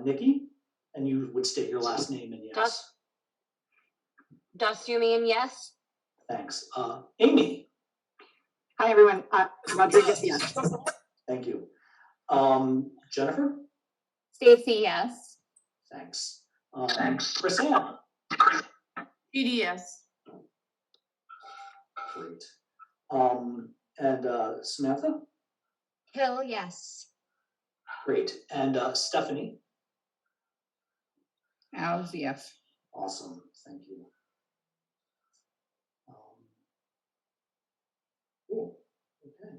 Nikki, and you would state your last name and yes. Dostumian, yes. Thanks. Amy. Hi, everyone. Rodriguez, yes. Thank you. Jennifer. Stacy, yes. Thanks. Chris Ann. BDS. Great. And Samantha. Hill, yes. Great. And Stephanie. Al's, yes. Awesome. Thank you. Cool. Okay.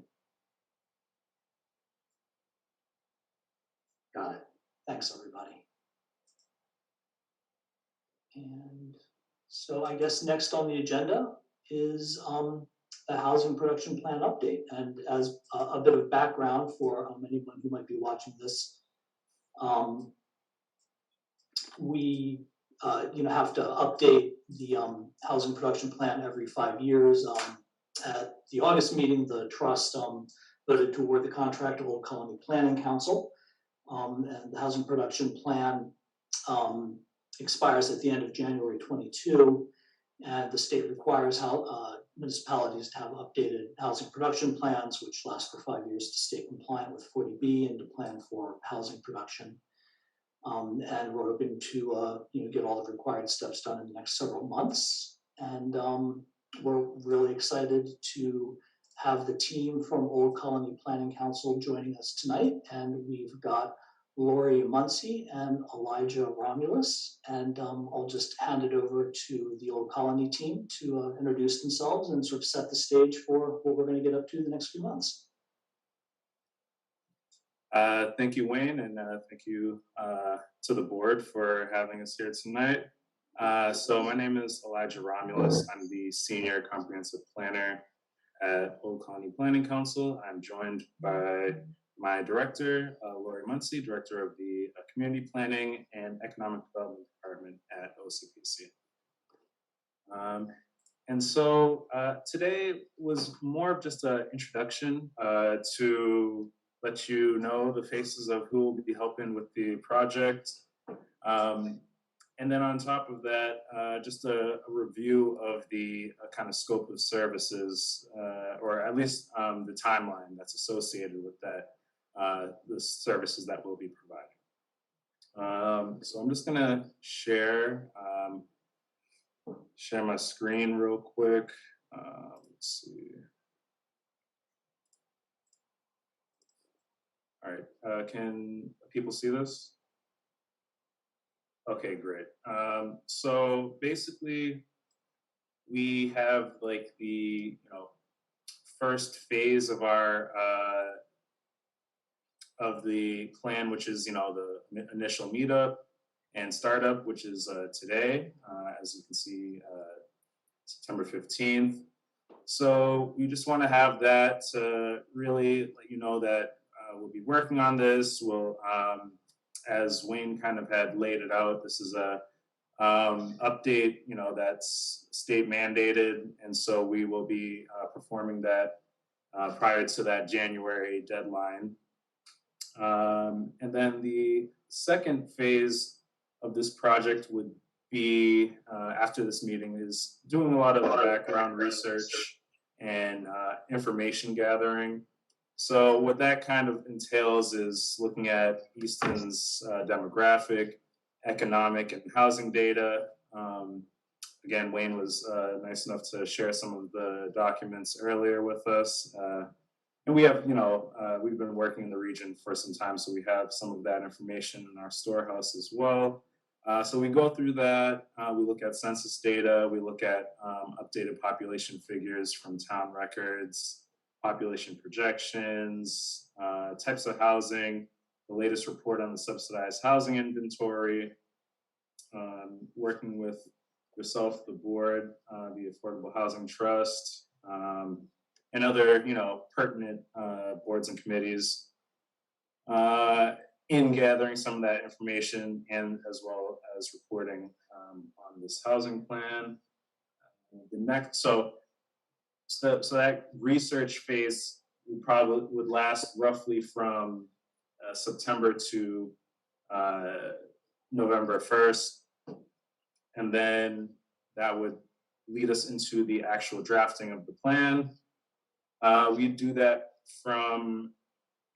Got it. Thanks, everybody. And so I guess next on the agenda is the housing production plan update. And as a bit of background for anyone who might be watching this, we have to update the housing production plan every 5 years. At the August meeting, the trust voted to award the contract to Old Colony Planning Council, and the housing production plan expires at the end of January 22, and the state requires municipalities to have updated housing production plans, which last for 5 years to stay compliant with 40B and to plan for housing production. And we're hoping to get all the required steps done in the next several months. And we're really excited to have the team from Old Colony Planning Council joining us tonight. And we've got Lori Muncie and Elijah Romulus. And I'll just hand it over to the Old Colony team to introduce themselves and sort of set the stage for what we're going to get up to the next few months. Thank you, Wayne, and thank you to the board for having us here tonight. So my name is Elijah Romulus. I'm the Senior Comprehensive Planner at Old Colony Planning Council. I'm joined by my director, Lori Muncie, Director of the Community Planning and Economic Development Department at OCPC. And so today was more of just an introduction to let you know the faces of who will be helping with the project. And then on top of that, just a review of the kind of scope of services, or at least the timeline that's associated with that, the services that we'll be providing. So I'm just gonna share my screen real quick. Let's see. All right, can people see this? Okay, great. So basically, we have like the first phase of our of the plan, which is the initial meetup and startup, which is today, as you can see, September 15th. So we just want to have that to really let you know that we'll be working on this. We'll, as Wayne kind of had laid it out, this is a update, that's state mandated, and so we will be performing that prior to that January deadline. And then the second phase of this project would be, after this meeting, is doing a lot of background research and information gathering. So what that kind of entails is looking at Easton's demographic, economic, and housing data. Again, Wayne was nice enough to share some of the documents earlier with us. And we have, we've been working in the region for some time, so we have some of that information in our storehouse as well. So we go through that, we look at census data, we look at updated population figures from town records, population projections, types of housing, the latest report on the subsidized housing inventory, working with yourself, the board, the Affordable Housing Trust, and other, pertinent boards and committees in gathering some of that information, and as well as reporting on this housing plan. The next, so that research phase would last roughly from September to November 1st. And then that would lead us into the actual drafting of the plan. We do that from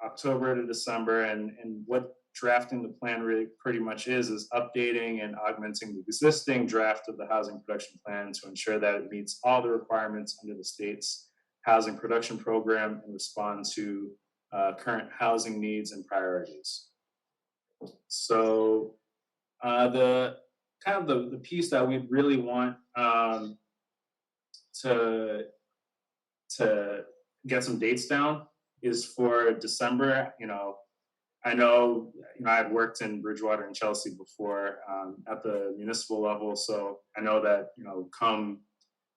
October to December, and what drafting the plan really pretty much is updating and augmenting the existing draft of the housing production plan to ensure that it meets all the requirements under the state's housing production program and respond to current housing needs and priorities. So the piece that we really want to get some dates down is for December. I know, I had worked in Bridgewater and Chelsea before at the municipal level, so I know that, come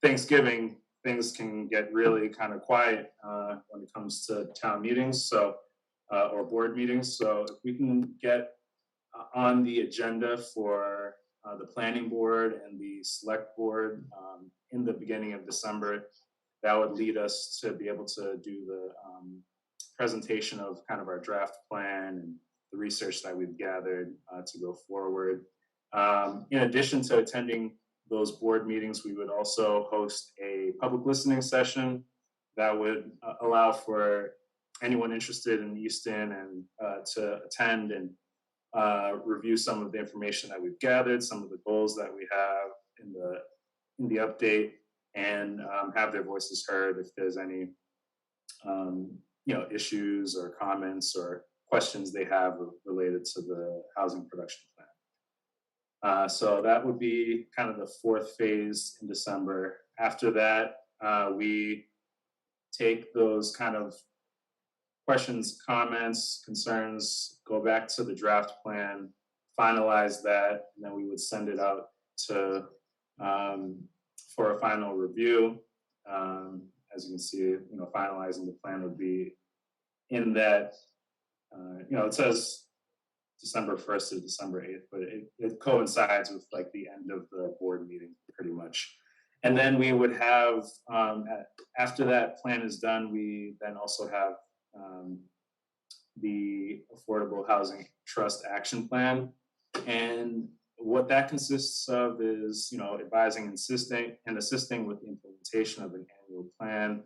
Thanksgiving, things can get really kind of quiet when it comes to town meetings, or board meetings. So if we can get on the agenda for the planning board and the select board in the beginning of December, that would lead us to be able to do the presentation of kind of our draft plan and the research that we've gathered to go forward. In addition to attending those board meetings, we would also host a public listening session that would allow for anyone interested in Easton and to attend and review some of the information that we've gathered, some of the goals that we have in the update, and have their voices heard if there's any issues or comments or questions they have related to the housing production plan. So that would be kind of the fourth phase in December. After that, we take those kind of questions, comments, concerns, go back to the draft plan, finalize that, and then we would send it out to for a final review. As you can see, finalizing the plan would be in that, it says December 1st to December 8th, but it coincides with like the end of the board meeting pretty much. And then we would have, after that plan is done, we then also have the Affordable Housing Trust Action Plan. And what that consists of is, advising and assisting with the implementation of an annual plan,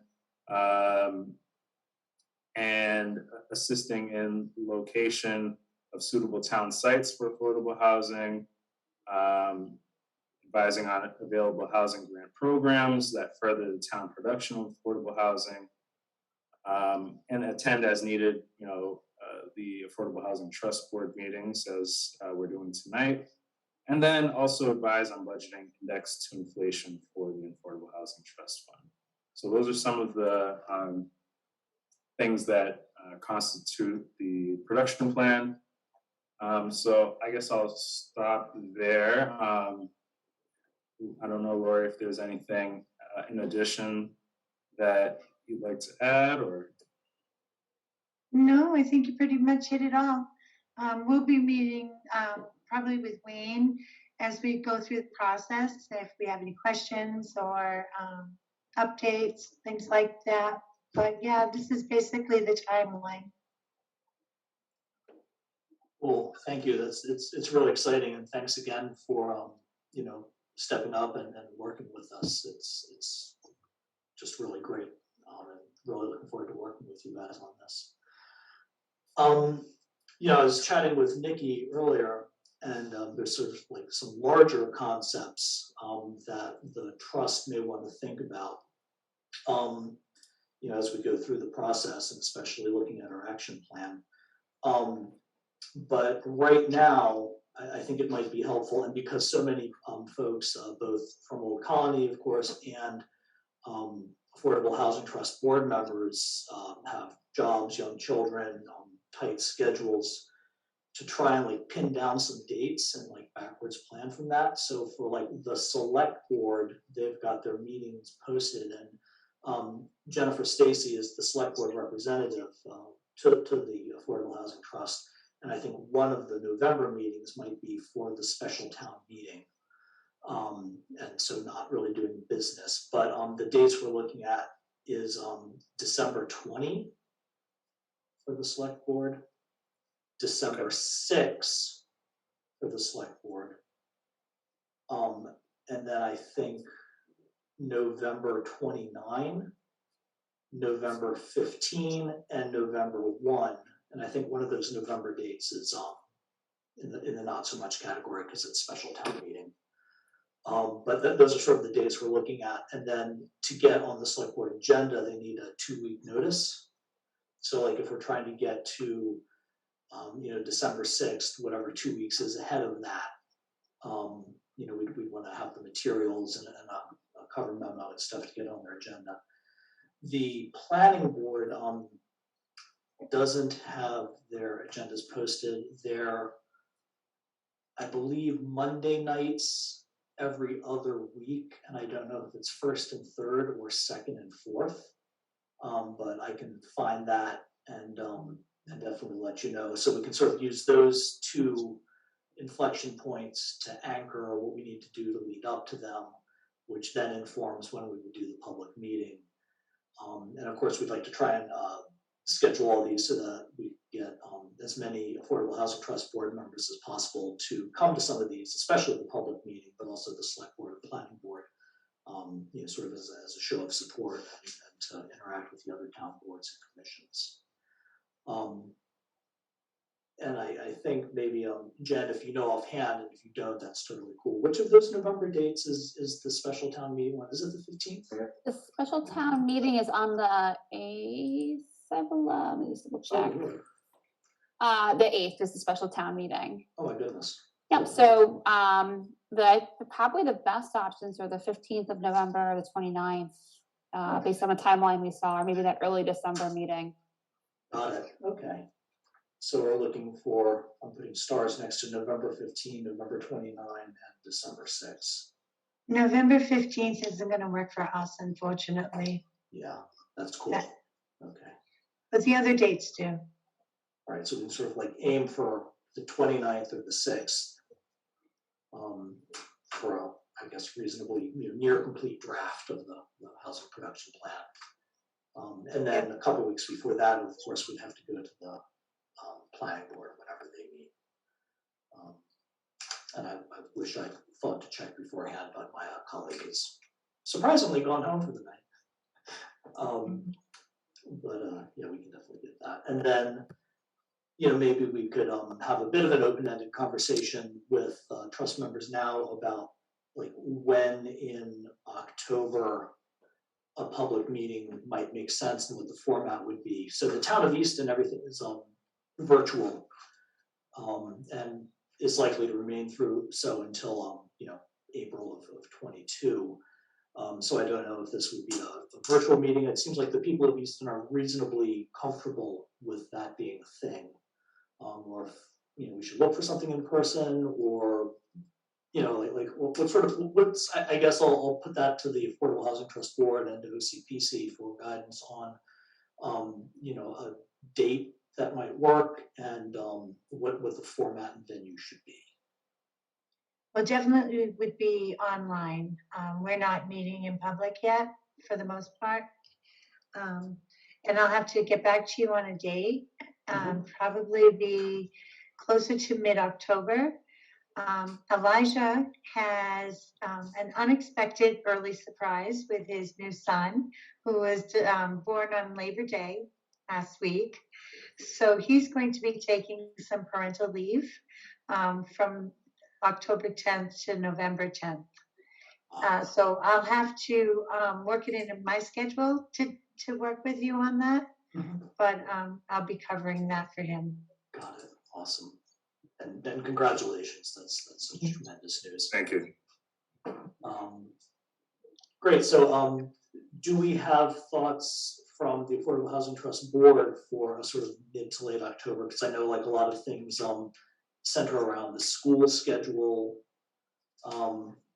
and assisting in location of suitable town sites for affordable housing, advising on available housing grant programs that further the town production of affordable housing, and attend as needed, the Affordable Housing Trust Board meetings as we're doing tonight. And then also advise on budgeting indexed to inflation for the Affordable Housing Trust Fund. So those are some of the things that constitute the production plan. So I guess I'll stop there. I don't know, Lori, if there's anything in addition that you'd like to add, or? No, I think you pretty much hit it all. We'll be meeting probably with Wayne as we go through the process, if we have any questions or updates, things like that. But yeah, this is basically the timeline. Well, thank you. It's really exciting, and thanks again for stepping up and working with us. It's just really great, and really looking forward to working with you guys on this. I was chatting with Nikki earlier, and there's sort of like some larger concepts that the trust may want to think about, as we go through the process, and especially looking at our action plan. But right now, I think it might be helpful, and because so many folks, both from Old Colony, of course, and Affordable Housing Trust board members have jobs, young children, tight schedules, to try and pin down some dates and backwards plan from that. So for the select board, they've got their meetings posted, and Jennifer Stacy is the select board representative to the Affordable Housing Trust. And I think one of the November meetings might be for the special town meeting. And so not really doing business, but the dates we're looking at is December 20 for the select board, December 6th for the select board. And then I think November 29, November 15, and November 1. And I think one of those November dates is in the not so much category because it's special town meeting. But those are sort of the dates we're looking at. And then to get on the select board agenda, they need a 2-week notice. So like if we're trying to get to, December 6th, whatever 2 weeks is ahead of that, we'd want to have the materials and a cover memo and stuff to get on their agenda. The planning board doesn't have their agendas posted. They're, I believe, Monday nights every other week, and I don't know if it's first and third or second and fourth. But I can find that and definitely let you know. So we can sort of use those two inflection points to anchor what we need to do to lead up to them, which then informs when we would do the public meeting. And of course, we'd like to try and schedule all these so that we get as many Affordable Housing Trust board members as possible to come to some of these, especially the public meeting, but also the select board and planning board, sort of as a show of support and to interact with the other town boards and commissions. And I think maybe, Jen, if you know offhand, and if you don't, that's totally cool. Which of those November dates is the special town meeting one? Is it the 15th? The special town meeting is on the 8th, I believe. Let me just double Oh, check. really? The 8th is the special town meeting. Oh, my goodness. Yep, so probably the best options are the 15th of November, the 29th, based on the timeline we saw, or maybe that early December meeting. Got it. Okay. So we're looking for, I'm putting stars next to November 15, November 29, and December 6. November 15th isn't gonna work for us, unfortunately, Yeah, that's cool. That- Okay. but the other dates do. All right, so we can sort of like aim for the 29th or the 6th for a, I guess, reasonably near complete draft of the housing production plan. And then a couple weeks before that, of course, we'd have to go to the planning board whenever they meet. And I wish I thought to check beforehand, but my colleague has surprisingly gone home for the night. But yeah, we can definitely get that. And then, maybe we could have a bit of an open-ended conversation with trust members now about like when in October a public meeting might make sense and what the format would be. So the town of Easton, everything is virtual and is likely to remain through so until April of 22. So I don't know if this would be a virtual meeting. It seems like the people of Easton are reasonably comfortable with that being a thing. Or if we should look for something in person, or what sort of I guess I'll put that to the Affordable Housing Trust Board and to OCPC for guidance on a date that might work and what the format and venue should be. Well, definitely would be online. We're not meeting in public yet, for the most part. And I'll have to get back to you on a date, probably be closer to mid-October. Elijah has an unexpected early surprise with his new son, who was born on Labor Day last week. So he's going to be taking some parental leave from October 10th to November 10th. So I'll have to work it into my schedule to work with you on that, but I'll be covering that for him. Got it. Awesome. And congratulations. That's such tremendous news. Thank you. Great. So do we have thoughts from the Affordable Housing Trust Board for a sort of mid to late October? Because I know like a lot of things center around the school schedule.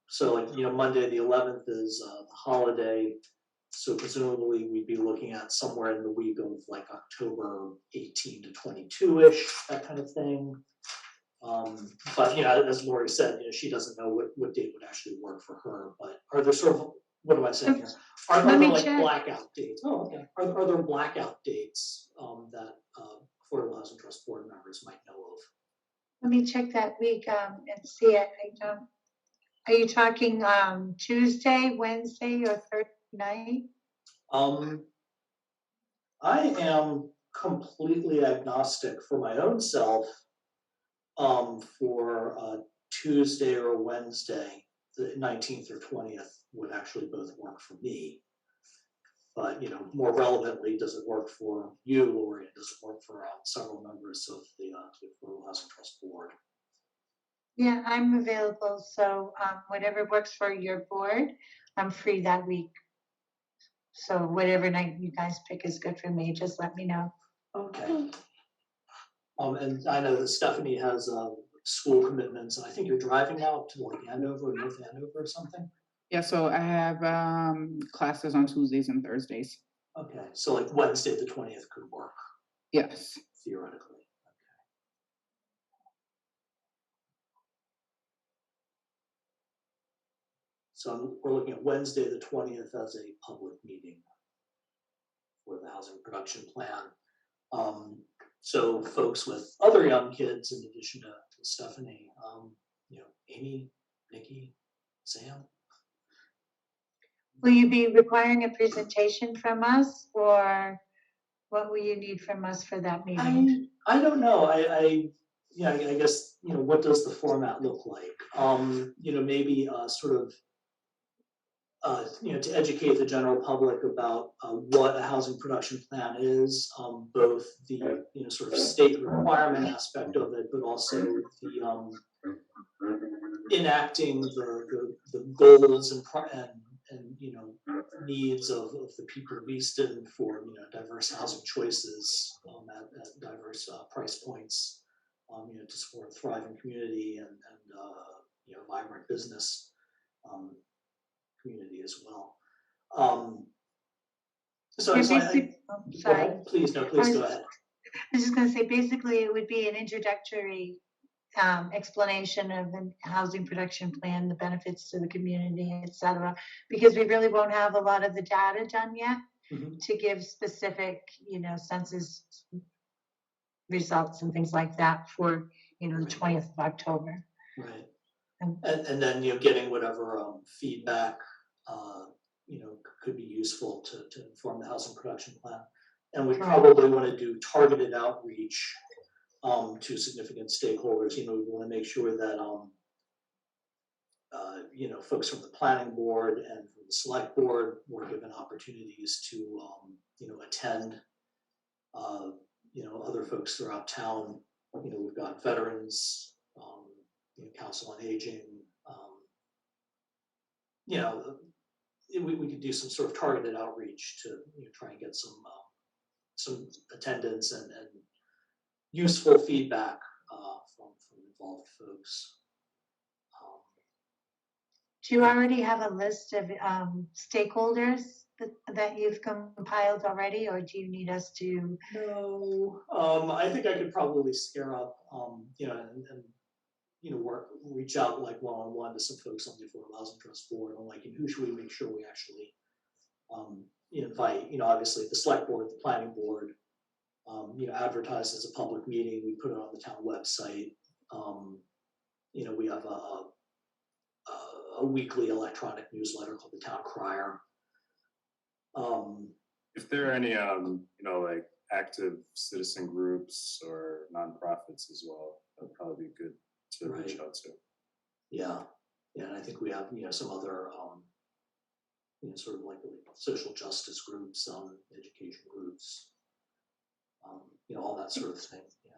So like, Monday the 11th is the holiday. So presumably we'd be looking at somewhere in the week of like October 18 to 22-ish, that kind of thing. But as Lori said, she doesn't know what date would actually work for her. But are there sort of, what am I saying here? Are Let there me like check. blackout dates? Oh, okay. Are there blackout dates that Affordable Housing Trust Board members might know of. Let me check that week, and see it. I don't. Are you talking, Tuesday, Wednesday, or Thursday night? I am completely agnostic for my own self, for Tuesday or Wednesday, the 19th or 20th would actually both work for me. But, you know, more relevantly, does it work for you, or does it work for several members of the Affordable Housing Trust Board? Yeah, I'm available, so, whatever works for your board, I'm free that week. So whatever night you guys pick is good for me, just let me know. Okay. And I know that Stephanie has school commitments, and I think you're driving now to like Andover, North Andover or something? Yeah, so I have classes on Tuesdays and Thursdays. Okay, so like Wednesday, the 20th could work, Yes. theoretically. So we're looking at Wednesday, the 20th as a public meeting for the housing production plan. So folks with other young kids, in addition to Stephanie, you know, Amy, Nikki, Sam. Will you be requiring a presentation from us, or what will you need from us for that meeting? I don't know. Yeah, I guess, you know, what does the format look like? You know, maybe sort of, you know, to educate the general public about what a housing production plan is, both the, you know, sort of state requirement aspect of it, but also the enacting the goals and you know, needs of the people of Easton for, you know, diverse housing choices at diverse price points, you know, to support a thriving community and you know, vibrant business community as well. So Yeah, I oh, go sorry. ahead. Please, no, please go ahead. I was just gonna say, basically, it would be an introductory explanation of the housing production plan, the benefits to the community, et cetera, because we really won't have a lot of the data done yet Mhm. to give specific, you know, census results and things like that for, you know, the 20th of October. Right. And- And then, you know, getting whatever feedback, you know, could be useful to inform the housing production plan. And we Right. probably want to do targeted outreach to significant stakeholders. You know, we want to make sure that, you know, folks from the planning board and from the select board were given opportunities to, you know, attend. You know, other folks throughout town, you know, we've got veterans, you know, council on aging, you know, we could do some sort of targeted outreach to, you know, try and get some attendance and useful feedback from involved folks. Do you already have a list of stakeholders that you've compiled already, or do you need us to? No, I think I could probably scare up, you know, and you know, reach out like one-on-one to some folks on the Affordable Housing Trust Board, and like, who should we make sure we actually invite? You know, obviously the select board, the planning board, you know, advertise as a public meeting. We put it on the town website. You know, we have a weekly electronic newsletter called the Town Crier. If there are any, you know, like active citizen groups or nonprofits as well, that'd probably be good to reach out to. Yeah, and I think we have, you know, some other, you know, sort of like social justice groups, education groups, you know, all that sort of thing. Yeah.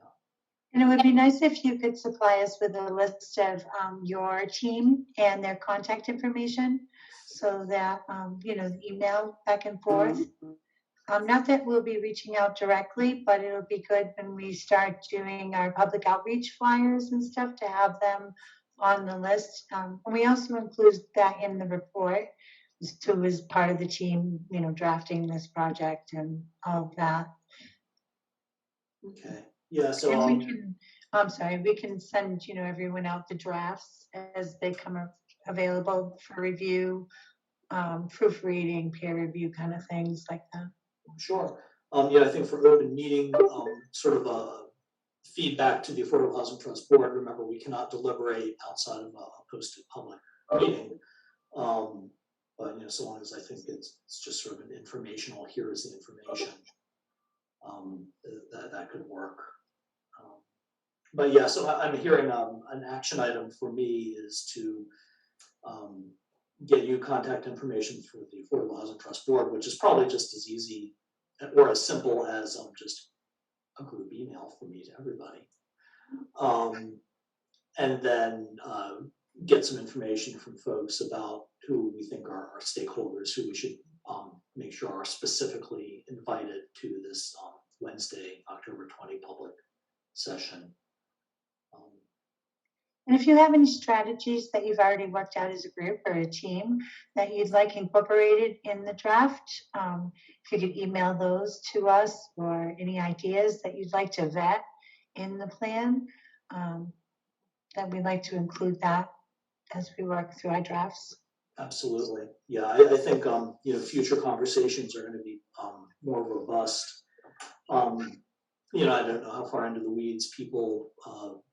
And it would be nice if you could supply us with a list of your team and their contact information, so that, you know, email back and forth. Not that we'll be reaching out directly, but it'll be good when we start doing our public outreach flyers and stuff to have them on the list. And we also include that in the report, who is part of the team, you know, drafting this project and all of that. Okay. Yeah. So And we can, I'm sorry, we can send, you know, everyone out the drafts as they come available for review, proofreading, peer review kind of things like that. sure. Yeah, I think for open meeting, sort of a feedback to the Affordable Housing Trust Board, remember, we cannot deliberate outside of a posted public meeting. But, you know, so long as I think it's just sort of an informational, here is the information, that could work. But yeah, so I'm hearing, an action item for me is to, get you contact information for the Affordable Housing Trust Board, which is probably just as easy or as simple as, just a group email from me to everybody. And then, get some information from folks about who we think are our stakeholders, who we should, make sure are specifically invited to this, Wednesday, October 20 public session. And if you have any strategies that you've already worked out as a group or a team that you'd like incorporated in the draft, if you could email those to us, or any ideas that you'd like to vet in the plan, that we'd like to include that as we work through our drafts. Absolutely. Yeah, I think, you know, future conversations are gonna be, more robust. You know, I don't know how far into the weeds people,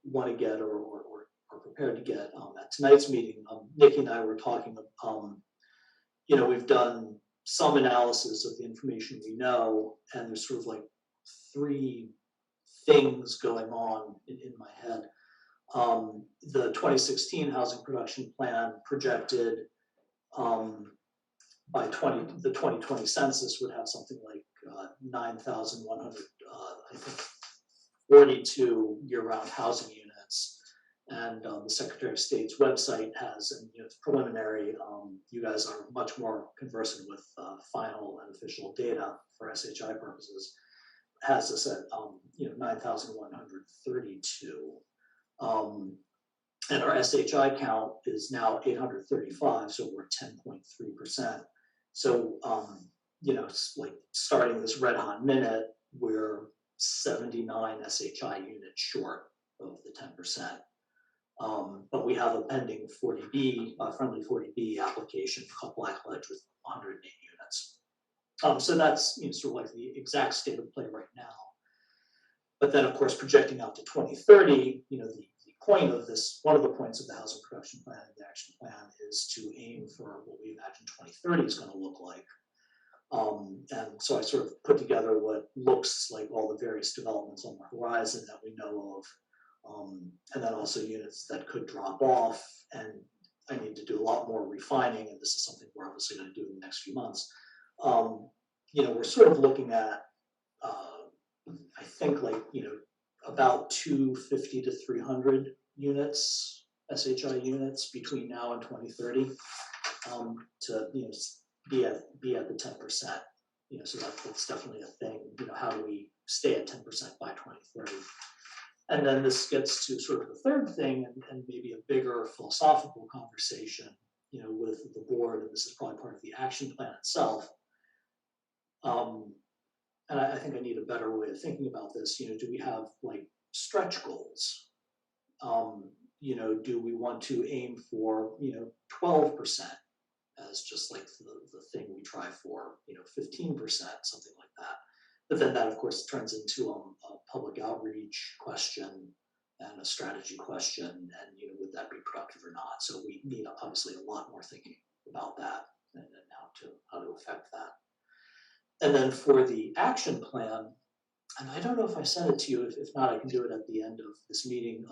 wanna get or are prepared to get, at tonight's meeting. Nikki and I were talking, you know, we've done some analysis of the information we know, and there's sort of like three things going on in my head. The 2016 housing production plan projected, by the 2020 census would have something like 9,100, I think, 42 year-round housing units. And the Secretary of State's website has, and you know, it's preliminary. You guys are much more conversant with final and official data for SHI purposes. Has this at you know, 9,132. And our SHI count is now 835, so we're 10.3%. So, you know, like starting this red hot minute, we're 79 SHI units short of the 10%. But we have a pending 40B, friendly 40B application called Blackout with 108 units. So that's, you know, sort of like the exact state of play right now. But then, of course, projecting out to 2030, you know, the point of this, one of the points of the housing production plan and the action plan is to aim for what we imagine 2030 is going to look like. And so I sort of put together what looks like all the various developments on the horizon that we know of, and then also units that could drop off. And I need to do a lot more refining, and this is something we're obviously going to do in the next few months. You know, we're sort of looking at, I think, like, you know, about 250 to 300 units, SHI units, between now and 2030, to, you know, be at the 10%. You know, so that's definitely a thing. You know, how do we stay at 10% by 2030? And then this gets to sort of the third thing, and maybe a bigger philosophical conversation, you know, with the board, and this is probably part of the action plan itself. And I think I need a better way of thinking about this. You know, do we have like stretch goals? You know, do we want to aim for, you know, 12% as just like the thing we try for, you know, 15%, something like that. But then that, of course, turns into a public outreach question and a strategy question, and, you know, would that be productive or not? So we need obviously a lot more thinking about that and how to affect that. And then for the action plan, and I don't know if I sent it to you, if not, I can do it at the end of this meeting.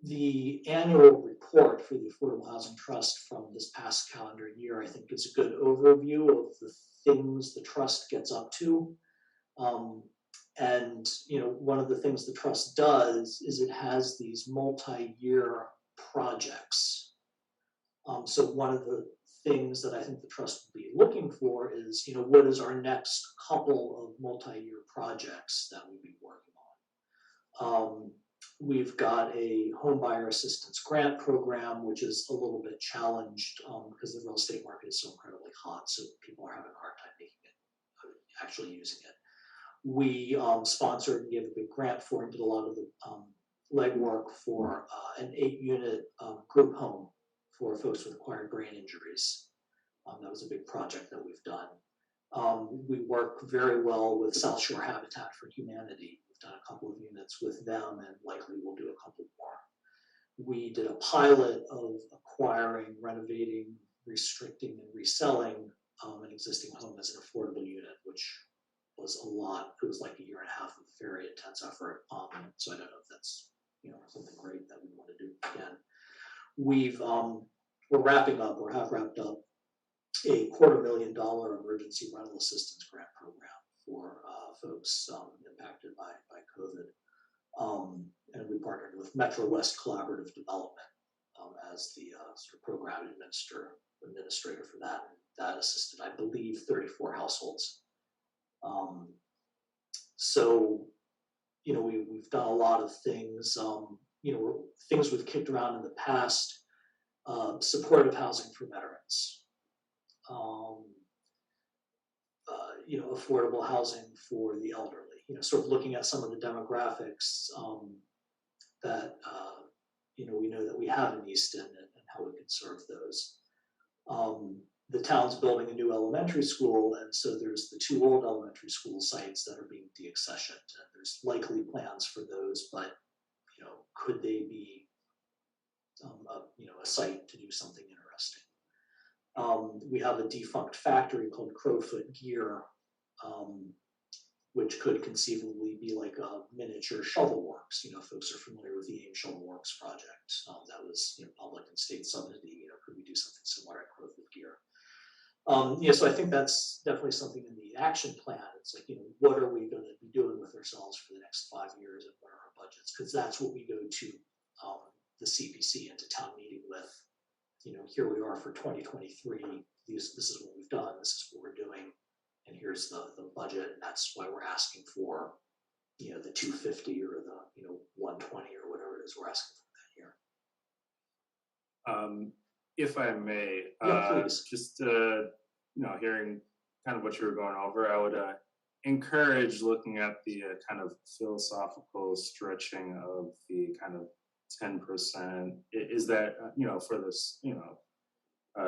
The annual report for the Affordable Housing Trust from this past calendar year, I think, gives a good overview of the things the trust gets up to. And, you know, one of the things the trust does is it has these multi-year projects. So one of the things that I think the trust will be looking for is, you know, what is our next couple of multi-year projects that we'll be working on. We've got a home buyer assistance grant program, which is a little bit challenged because the real estate market is so incredibly hot, so people are having a hard time making it, actually using it. We sponsored and gave a big grant for and did a lot of the legwork for an 8-unit group home for folks with acquired brain injuries. That was a big project that we've done. We work very well with South Shore Habitat for Humanity. We've done a couple of units with them and likely we'll do a couple more. We did a pilot of acquiring, renovating, restricting, and reselling an existing home as an affordable unit, which was a lot. It was like a year and a half of very intense effort. So I don't know if that's something great that we want to do again. We're wrapping up or have wrapped up a $250,000 emergency rental assistance grant program for folks impacted by COVID. And we partnered with Metro West Collaborative Development as the sort of program administrator for that. And that assisted, I believe, 34 households. So, we've done a lot of things, things we've kicked around in the past, supportive housing for veterans, affordable housing for the elderly, sort of looking at some of the demographics that, we know that we have in Easton and how we can serve those. The town's building a new elementary school, and so there's the 2 old elementary school sites that are being deaccessioned. And there's likely plans for those, but could they be a site to do something interesting? We have a defunct factory called Crowfoot Gear, which could conceivably be like a miniature shovel works. Folks are familiar with the AIM Shovel Works project. That was public and state subsidy. Could we do something similar at Crowfoot Gear? So I think that's definitely something in the action plan. It's like, what are we going to be doing with ourselves for the next 5 years, and what are our budgets? Because that's what we go to the CPC and to town meeting with. Here we are for 2023. This is what we've done. This is what we're doing, and here's the budget. And that's why we're asking for, the 250 or the 120 or whatever it is we're asking for that year. If I may, Please. just hearing kind of what you were going over, I would encourage looking at the kind of philosophical stretching of the kind of 10%. Is that for this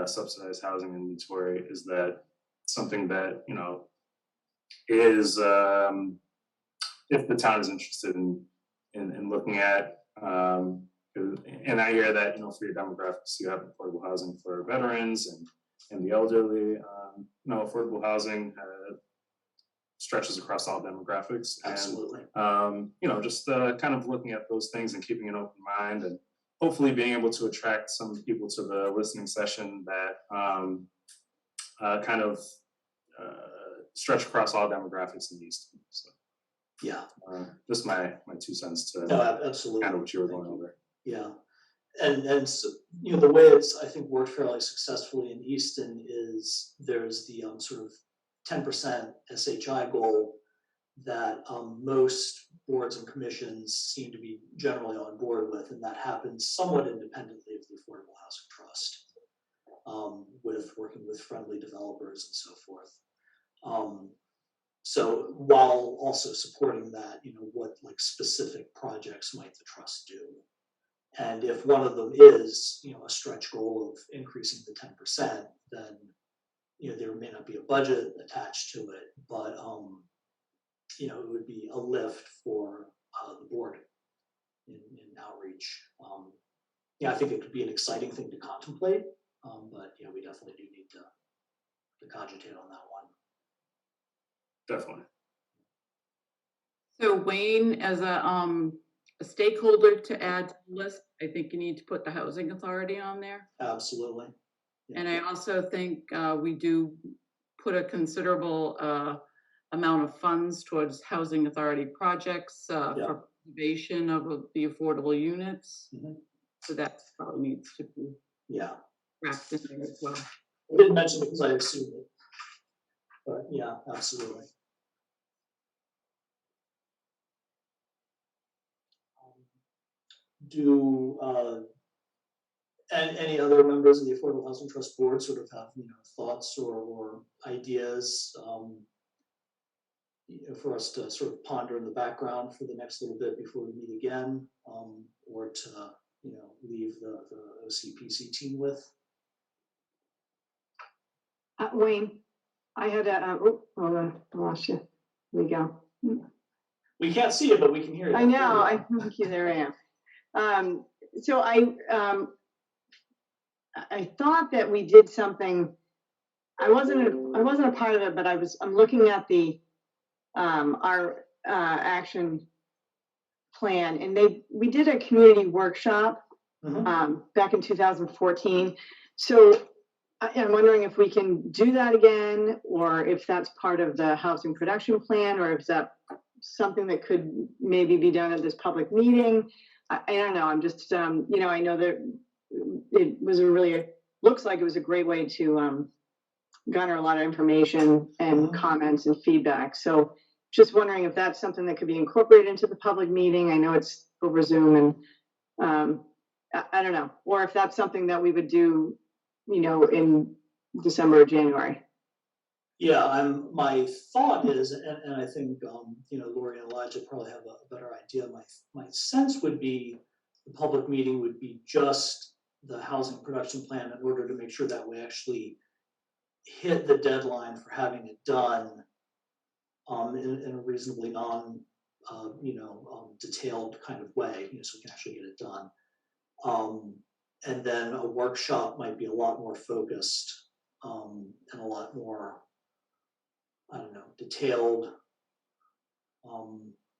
subsidized housing inventory? Is that something that is if the town is interested in looking at? And I hear that, for your demographics, you have affordable housing for veterans and the elderly. Affordable housing stretches across all demographics. Absolutely. And, just kind of looking at those things and keeping an open mind, and hopefully being able to attract some people to the listening session that kind of stretch across all demographics in Easton. So, Yeah. Just my 2 cents to No, absolutely. kind of what you were going over. Yeah, and so, the way it's, I think, worked fairly successfully in Easton is there's the sort of 10% SHI goal that most boards and commissions seem to be generally on board with, and that happens somewhat independently of the Affordable Housing Trust, with working with friendly developers and so forth. So while also supporting that, what like specific projects might the trust do? And if one of them is, a stretch goal of increasing the 10%, then, there may not be a budget attached to it, but, it would be a lift for the board in outreach. I think it could be an exciting thing to contemplate, but, we definitely do need to cogitate on that one. Definitely. So Wayne, as a stakeholder to add to the list, I think you need to put the housing authority on there. Absolutely. Yeah. And I also think we do put a considerable amount of funds towards housing authority projects for preservation of the affordable units. Mhm. So that probably needs to be wrapped in there as well. I didn't mention it because I assumed it, but yeah, absolutely. Do and any other members of the Affordable Housing Trust Board sort of have thoughts or ideas for us to sort of ponder in the background for the next little bit before we meet again, or to leave the OCPC team with? Wayne, I had a, oh, hold on, I lost you. There we go. We can't see you, but we can hear you. I know, I think you, there I am. So I thought that we did something, I wasn't a part of it, but I'm looking at the, our action plan, and we did a community workshop back in 2014. So I'm wondering if we can do that again, or if that's part of the housing production plan, or if that's something that could maybe be done at this public meeting. I don't know. I'm just, you know, I know that it was looks like it was a great way to garner a lot of information and comments and feedback. So just wondering if that's something that could be incorporated into the public meeting. I know it's over Zoom, and I don't know, or if that's something that we would do, you know, in December or January. Yeah, my thought is, and I think, you know, Lori and Elijah probably have a better idea. My sense would be the public meeting would be just the housing production plan in order to make sure that we actually hit the deadline for having it done in a reasonably detailed kind of way, you know, so we can actually get it done. And then a workshop might be a lot more focused and a lot more, I don't know, detailed,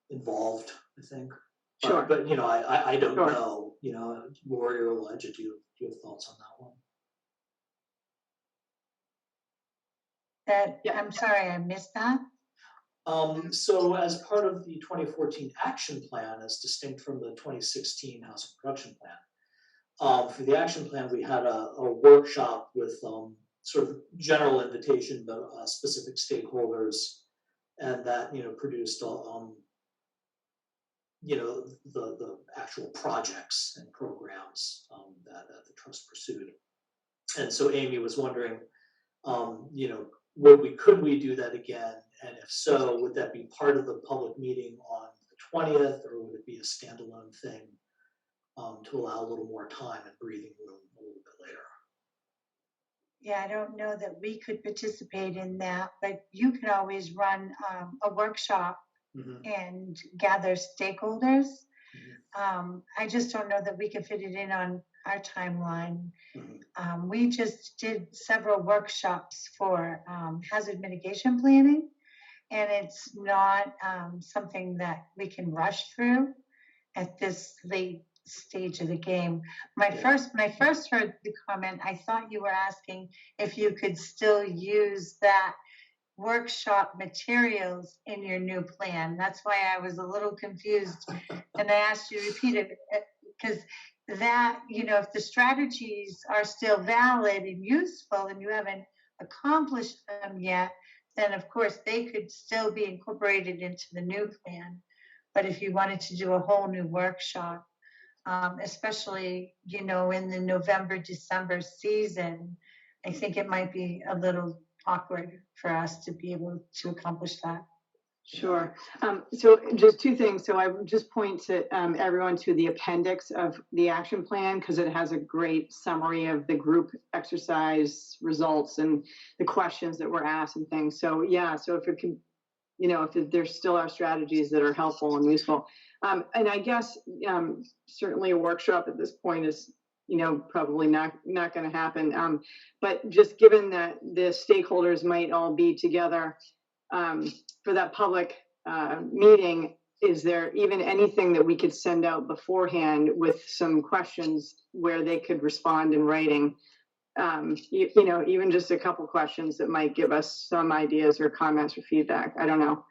involved, I think. Sure. But you know, I don't Sure. know, you know, Lori or Elijah, do you have thoughts on that one? I'm sorry, I missed that. So as part of the 2014 action plan, as distinct from the 2016 housing production plan, for the action plan, we had a workshop with sort of general invitation, but specific stakeholders, and that, you know, produced you know, the actual projects and programs that the trust pursued. And so Amy was wondering, you know, could we do that again? And if so, would that be part of the public meeting on the 20th, or would it be a standalone thing to allow a little more time and breathing room a little bit later? Yeah, I don't know that we could participate in that, but you can always run a workshop and gather stakeholders. I just don't know that we can fit it in on our timeline. We just did several workshops for hazard mitigation planning, and it's not something that we can rush through at this late stage of the game. When I first heard the comment, I thought you were asking if you could still use that workshop materials in your new plan. That's why I was a little confused, and I asked you to repeat it, because that, you know, if the strategies are still valid and useful and you haven't accomplished them yet, then of course they could still be incorporated into the new plan. But if you wanted to do a whole new workshop, especially, you know, in the November, December season, I think it might be a little awkward for us to be able to accomplish that. Sure. So just two things. So I would just point to everyone to the appendix of the action plan, because it has a great summary of the group exercise results and the questions that were asked and things. So yeah, so if it can, you know, if there still are strategies that are helpful and useful. And I guess certainly a workshop at this point is, you know, probably not going to happen. But just given that the stakeholders might all be together for that public meeting, is there even anything that we could send out beforehand with some questions where they could respond in writing? You know, even just a couple questions that might give us some ideas or comments or feedback. I don't know.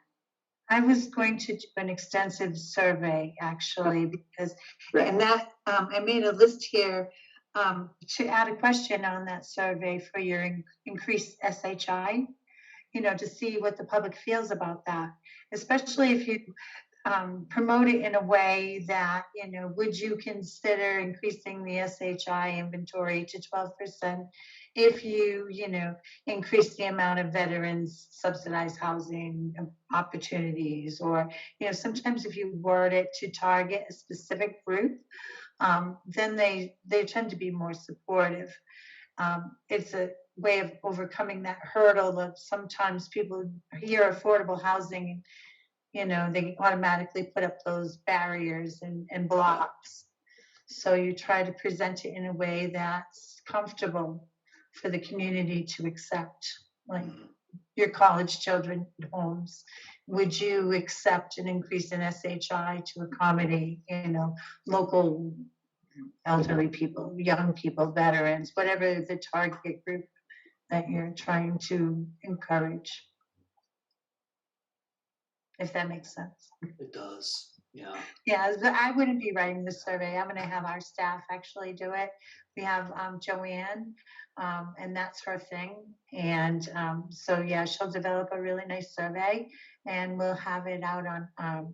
I was going to do an extensive survey, actually, because, and that, I made a list here to add a question on that survey for your increased SHI, you know, to see what the public feels about that, especially if you promote it in a way that, you know, would you consider increasing the SHI inventory to 12% if you, you know, increase the amount of veterans subsidized housing opportunities, or, you know, sometimes if you word it to target a specific group, then they tend to be more supportive. It's way of overcoming that hurdle of sometimes people hear affordable housing, you know, they automatically put up those barriers and blocks. So you try to present it in a way that's comfortable for the community to accept, like your college children homes. Would you accept an increase in SHI to accommodate, you know, local elderly people, young people, veterans, whatever the target group that you're trying to encourage? If that makes sense. It does, yeah. Yeah, I wouldn't be writing the survey. I'm gonna have our staff actually do it. We have Joanne, and that's her thing. And so, yeah, she'll develop a really nice survey and we'll have it out on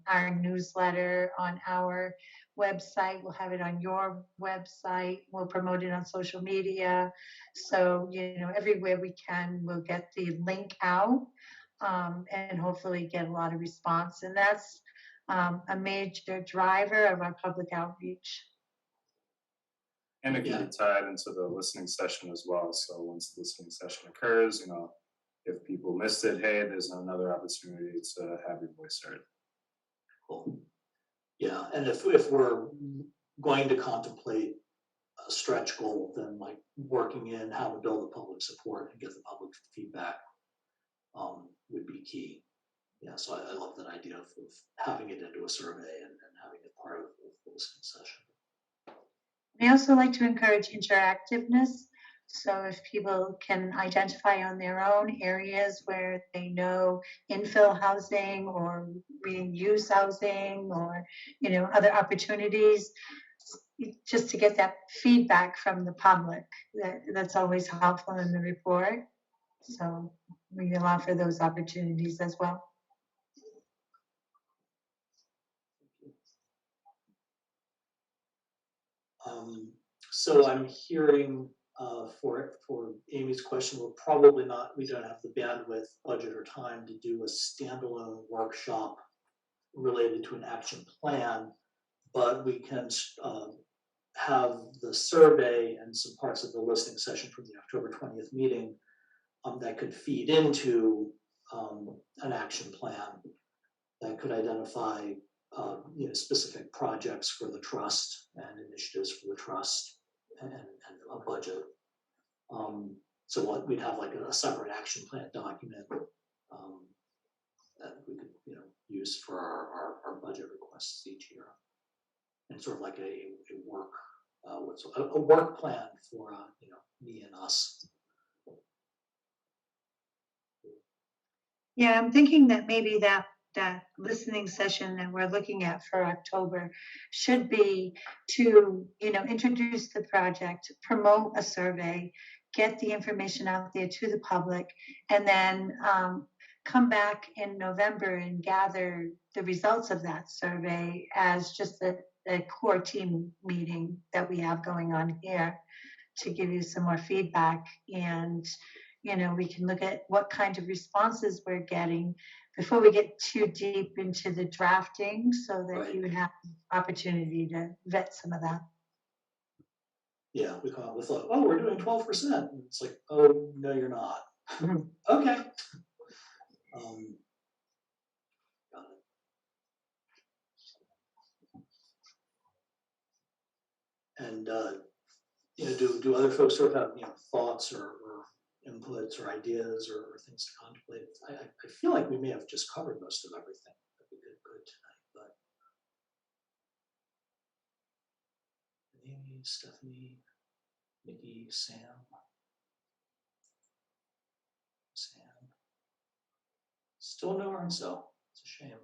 our newsletter, on our website. We'll have it on your website. We'll promote it on social media. So, you know, everywhere we can, we'll get the link out. And hopefully get a lot of response. And that's a major driver of our public outreach. And it can be tied into the listening session as well. So once the listening session occurs, you know, if people missed it, hey, there's another opportunity to have your voice heard. Cool. Yeah, and if we're going to contemplate a stretch goal, then like working in how to build the public support and get the public feedback would be key. Yeah, so I love that idea of having it into a survey and having it part of the listening session. We also like to encourage interactiveness. So if people can identify on their own areas where they know infill housing or reuse housing or, you know, other opportunities, just to get that feedback from the public, that's always helpful in the report. So we allow for those opportunities as well. So I'm hearing for Amy's question, we don't have the bandwidth, budget, or time to do a standalone workshop related to an action plan, but we can have the survey and some parts of the listening session from the October 20th meeting that could feed into an action plan that could identify you know, specific projects for the trust and initiatives for the trust and a budget. So we'd have like a separate action plan document that we could, you know, use for our budget requests each year, and sort of like a work plan for you know, me and us. Yeah, I'm thinking that maybe that listening session that we're looking at for October should be to, you know, introduce the project, promote a survey, get the information out there to the public, and then come back in November and gather the results of that survey as just a core team meeting that we have going on here to give you some more feedback. And, you know, we can look at what kind of responses we're getting before we get too deep into the drafting, so that Right. you would have opportunity to vet some of that. Yeah, we come up with like, oh, we're doing 12%. And it's like, oh, no, you're not. Okay. Got it. And you know, do other folks sort of have, you know, thoughts or inputs or ideas or things to contemplate? I feel like we may have just covered most of everything that we did good tonight, but Amy, Stephanie, Nikki, Sam. Still no Arnso. It's a shame.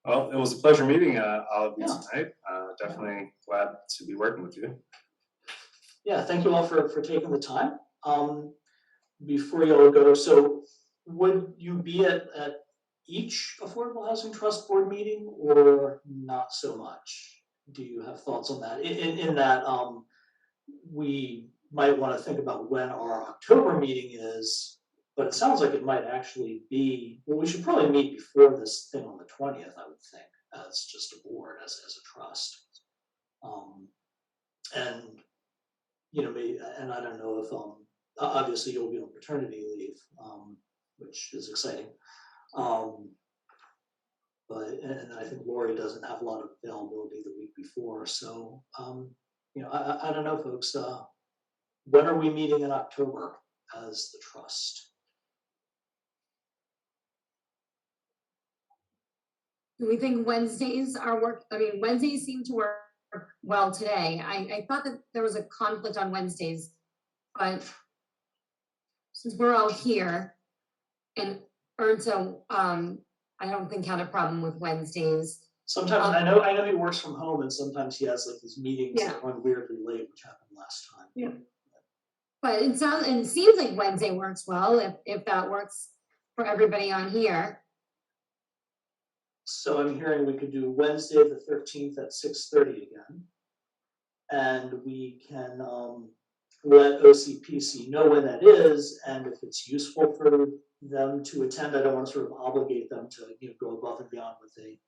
Well, it was a pleasure meeting all of you Yeah. tonight. Definitely glad to be working with you. Yeah, thank you all for taking the time. Before you all go, so would you be at each Affordable Housing Trust Board meeting or not so much? Do you have thoughts on that? In that we might want to think about when our October meeting is, but it sounds like it might actually be, well, we should probably meet before this thing on the 20th, I would think, as just a board, as a trust. And, you know, maybe, and I don't know if, obviously you'll be on paternity leave, which is exciting. But, and I think Lori doesn't have a lot of availability the week before, so, you know, I don't know, folks, when are we meeting in October as the trust? Do we think Wednesdays are work, I mean, Wednesdays seem to work well today. I thought that there was a conflict on Wednesdays, but since we're all here and Ernzo, I don't think had a problem with Wednesdays. Sometimes, I know he works from home and sometimes he has like these meetings that run weirdly late, which happened last time. Yeah. But it seems like Wednesday works well, if that works for everybody on here. So I'm hearing we could do Wednesday, the 13th at 6:30 again. And we can let OCPC know when that is, and if it's useful for them to attend. I don't want to sort of obligate them to, you know, go above and beyond what they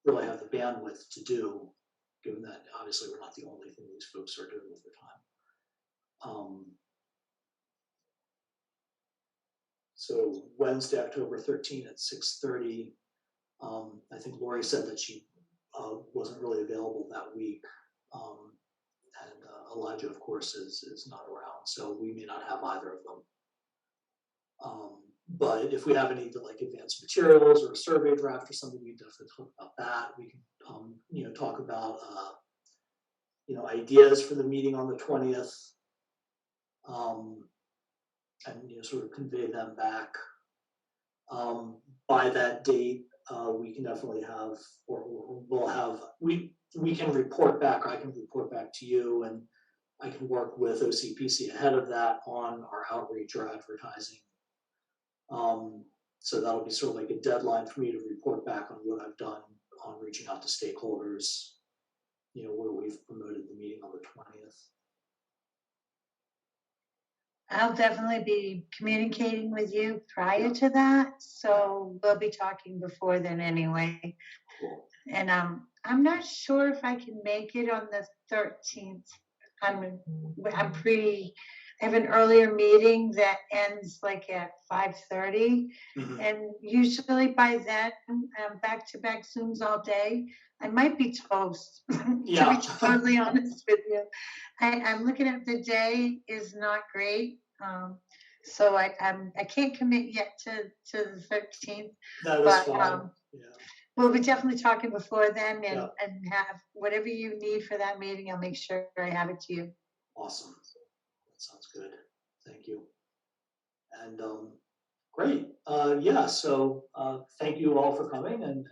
really have the bandwidth to do, given that obviously we're not the only thing these folks are doing with their time. So Wednesday, October 13th at 6:30. I think Lori said that she wasn't really available that week. And Elijah, of course, is not around, so we may not have either of them. But if we have any like advanced materials or a survey draft or something, we definitely talk about that. We can, you know, talk about, you know, ideas for the meeting on the 20th. And, you know, sort of convey them back. By that date, we can definitely have, or we'll have, we can report back, I can report back to you, and I can work with OCPC ahead of that on our outreach or advertising. So that'll be sort of like a deadline for me to report back on what I've done on reaching out to stakeholders, you know, where we've promoted the meeting on the 20th. I'll definitely be communicating with you prior to that, so we'll be talking before then anyway. Cool. And I'm not sure if I can make it on the 13th. I'm pretty, I have an earlier meeting that ends like at 5:30. Mhm. And usually by then, back-to-back Zooms all day. I might be toast, to Yeah. be totally honest with you. I'm looking at the day is not great. So I can't commit yet to the 13th. That is But, fine. Yeah. we'll be definitely talking before then and, Yeah. and have whatever you need for that meeting. I'll make sure I have it to you. Awesome. That sounds good. Thank you. And great. Yeah, so thank you all for coming, and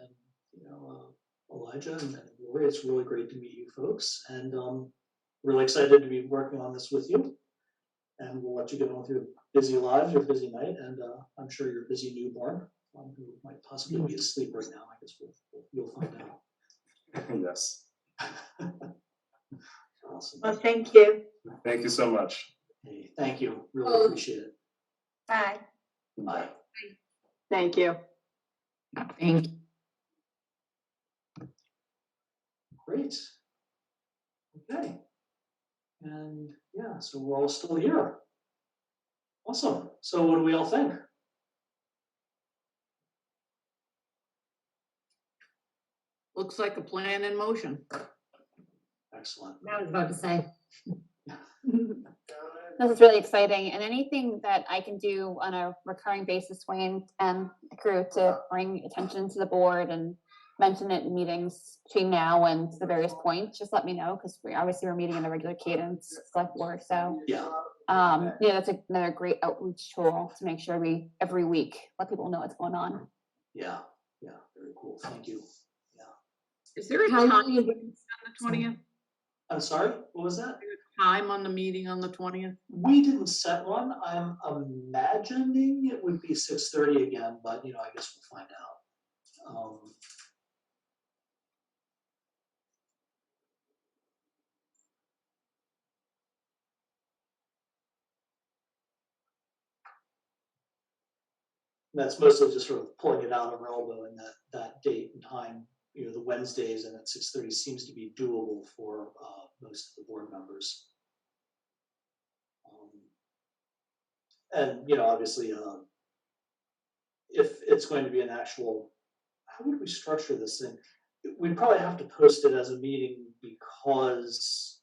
you know, Elijah and Lori, it's really great to meet you folks, and really excited to be working on this with you. And we'll let you get on with your busy lives, your busy night, and I'm sure your busy newborn, who might possibly be asleep right now. I guess you'll find out. Yes. Awesome. Well, thank you. Thank you so much. Hey, thank you. Really Oh. appreciate it. Bye. Bye. Thank you. Thank you. Great. Okay. And yeah, so we're all still here. Awesome. So what do we all think? Looks like a plan in motion. Excellent. I was about to say. This is really exciting, and anything that I can do on a recurring basis, Wayne and the crew, to bring attention to the board and mention it in meetings between now and the various points, just let me know, because we're meeting in a regular cadence, select board, so. Yeah. Yeah, that's another great outreach tool to make sure we, every week, let people know what's going on. Yeah. Yeah. Very cool. Thank you. Is there a How time long on you the 20th? I'm sorry. What was that? Time on the meeting on the 20th? We didn't set one. I'm imagining it would be 6:30 again, but you know, I guess we'll find out. That's mostly just sort of pulling it out of our elbow, and that date and time, you know, the Wednesdays and at 6:30 seems to be doable for most of the board members. And, you know, obviously, if it's going to be an actual, how would we structure this thing? We'd probably have to post it as a meeting because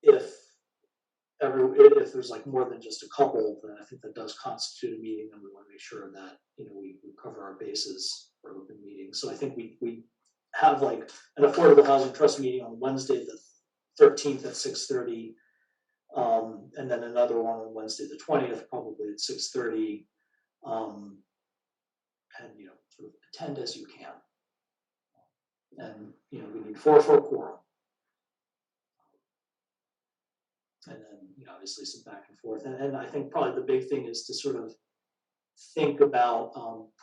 if there's like more than just a couple, then I think that does constitute a meeting, and we want to make sure that, you know, we cover our bases for open meetings. So I think we have like an Affordable Housing Trust meeting on Wednesday, the 13th at 6:30. And then another one on Wednesday, the 20th, probably at 6:30. And, you know, sort of attend as you can. And, you know, we need 4 for a quorum. And then, you know, obviously some back and forth. And I think probably the big thing is to sort of think about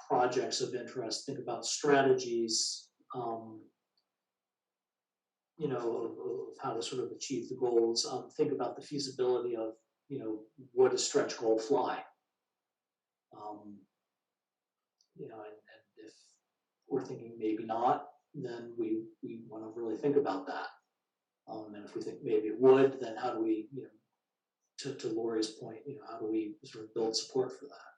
projects of interest, think about strategies, you know, of how to sort of achieve the goals, think about the feasibility of, you know, would a stretch goal fly? You know, and if we're thinking maybe not, then we want to really think about that. And if we think maybe it would, then how do we, you know, to Lori's point, you know, how do we sort of build support for that?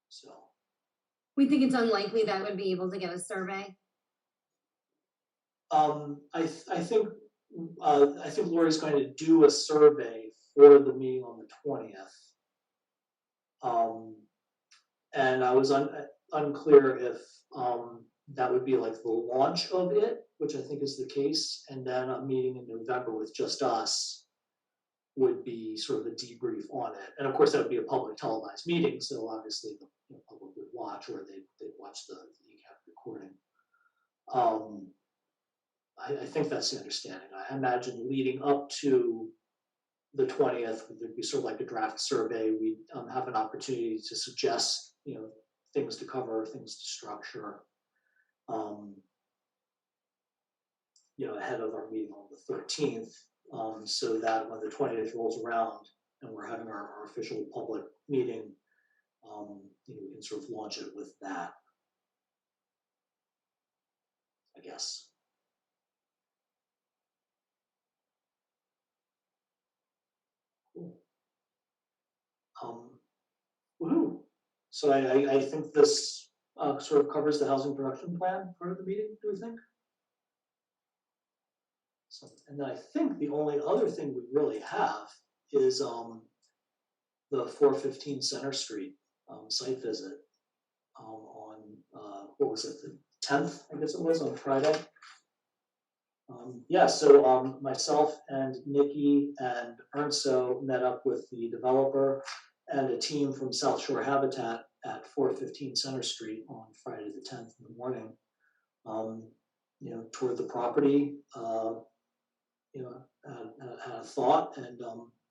So. We think it's unlikely that would be able to get a survey. I think Lori's going to do a survey for the meeting on the 20th. And I was unclear if that would be like the launch of it, which I think is the case, and then a meeting in November with just us would be sort of a debrief on it. And of course, that would be a public televised meeting, so obviously the public would watch, or they'd watch the ECAP recording. I think that's the understanding. I imagine leading up to the 20th, there'd be sort of like a draft survey. We'd have an opportunity to suggest, you know, things to cover, things to structure, you know, ahead of our meeting on the 13th, so that when the 20th rolls around and we're having our official public meeting, you know, we can sort of launch it with that, I guess. Cool. Woohoo. So I think this sort of covers the housing production plan part of the meeting, do we think? So, and then I think the only other thing we really have is the 415 Center Street site visit on, what was it, the 10th, I guess it was, on Friday. Yeah, so myself and Nikki and Ernso met up with the developer and a team from South Shore Habitat at 415 Center Street on Friday the 10th in the morning. You know, toured the property, you know, had a thought, and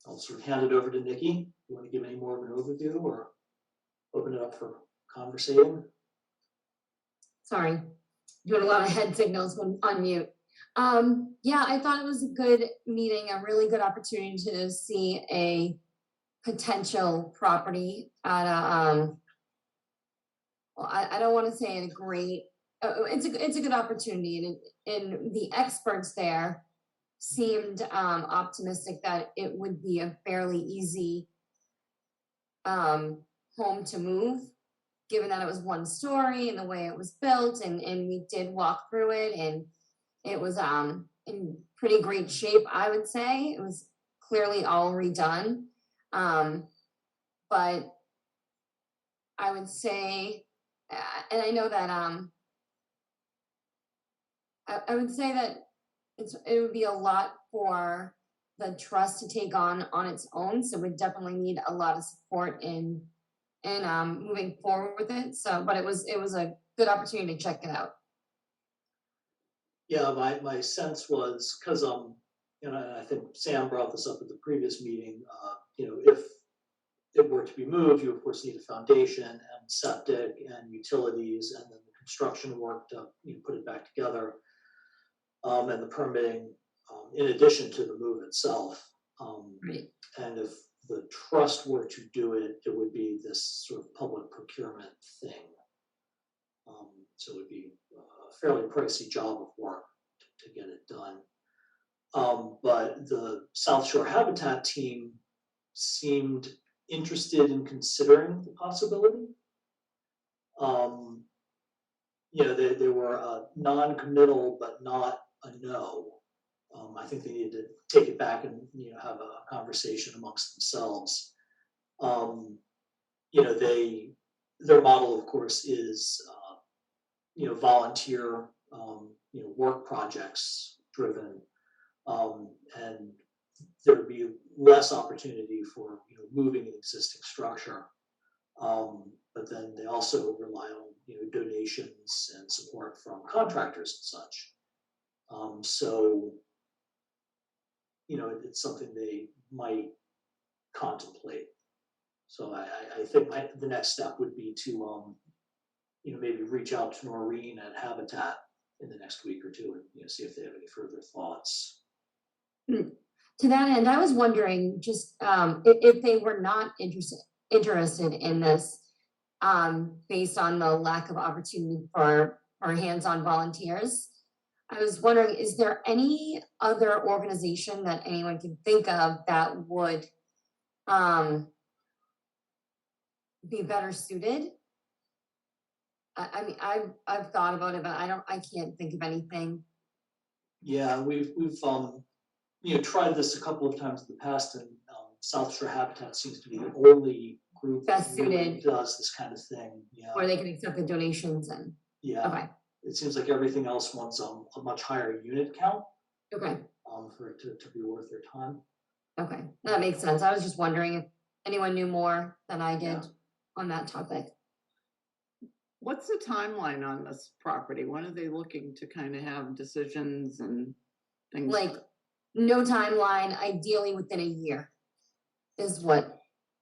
I'll sort of hand it over to Nikki. You want to give any more of an overview or open it up for conversating? Sorry, doing a lot of head signals when on mute. Yeah, I thought it was a good meeting, a really good opportunity to see a potential property at a, well, I don't want to say a great, it's a good opportunity, and the experts there seemed optimistic that it would be a fairly easy home to move, given that it was 1 story and the way it was built, and we did walk through it, and it was in pretty great shape, I would say. It was clearly all redone. But I would say, and I know that I would say that it would be a lot for the trust to take on its own. So we definitely need a lot of support in moving forward with it. So, but it was a good opportunity to check it out. Yeah, my sense was, because you know, and I think Sam brought this up at the previous meeting, you know, if it were to be moved, you of course need a foundation and septic and utilities, and then the construction work to, you know, put it back together, and the permitting, in addition to the move itself. Right. And if the trust were to do it, it would be this sort of public procurement thing. So it would be fairly pricey job of work to get it done. But the South Shore Habitat team seemed interested in considering the possibility. They were non-committal, but not a no. I think they needed to take it back and, have a conversation amongst themselves. Their model, of course, is, volunteer, work projects driven. And there would be less opportunity for, moving an existing structure. But then they also rely on, donations and support from contractors and such. So, it's something they might contemplate. So I think the next step would be to, maybe reach out to Noreen at Habitat in the next week or two and, see if they have any further thoughts. To that end, I was wondering just if they were not interested in this, based on the lack of opportunity for hands-on volunteers. I was wondering, is there any other organization that anyone can think of that would be better suited? I mean, I've thought about it, but I can't think of anything. Yeah, we've tried this a couple of times in the past, and South Shore Habitat seems to be the only group that Best really suited. does this kind of thing. Yeah, Where they can accept the donations and, yeah. okay, It seems like everything else wants a much higher unit count okay, for it to be worth their time. okay, that makes sense. I was just wondering if anyone knew more than I did Yeah. on that topic. What's the timeline on this property? When are they looking to kind of have decisions and things? Like, no timeline, ideally within a year is what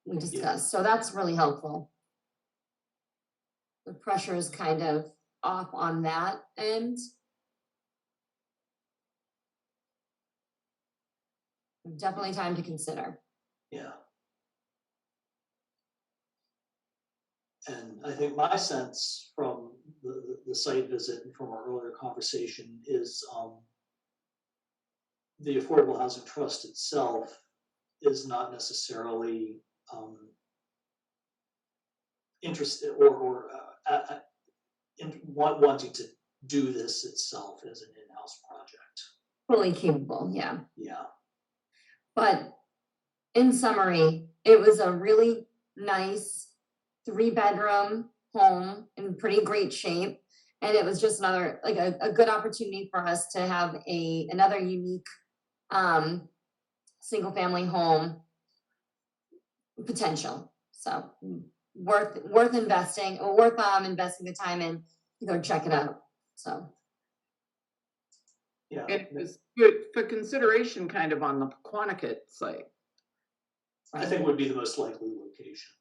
we discussed, so that's really helpful. The pressure is kind of off on that end. Definitely time to consider. Yeah. And I think my sense from the site visit and from our earlier conversation is the Affordable Housing Trust itself is not necessarily interested or wanting to do this itself as an in-house project. Fully capable, yeah. Yeah. But in summary, it was a really nice 3-bedroom home in pretty great shape. And it was just another, like a good opportunity for us to have another unique single family home potential. So worth investing the time in to go check it out. So Yeah. It was good for consideration kind of on the Quanticut site. I think would be the most likely location.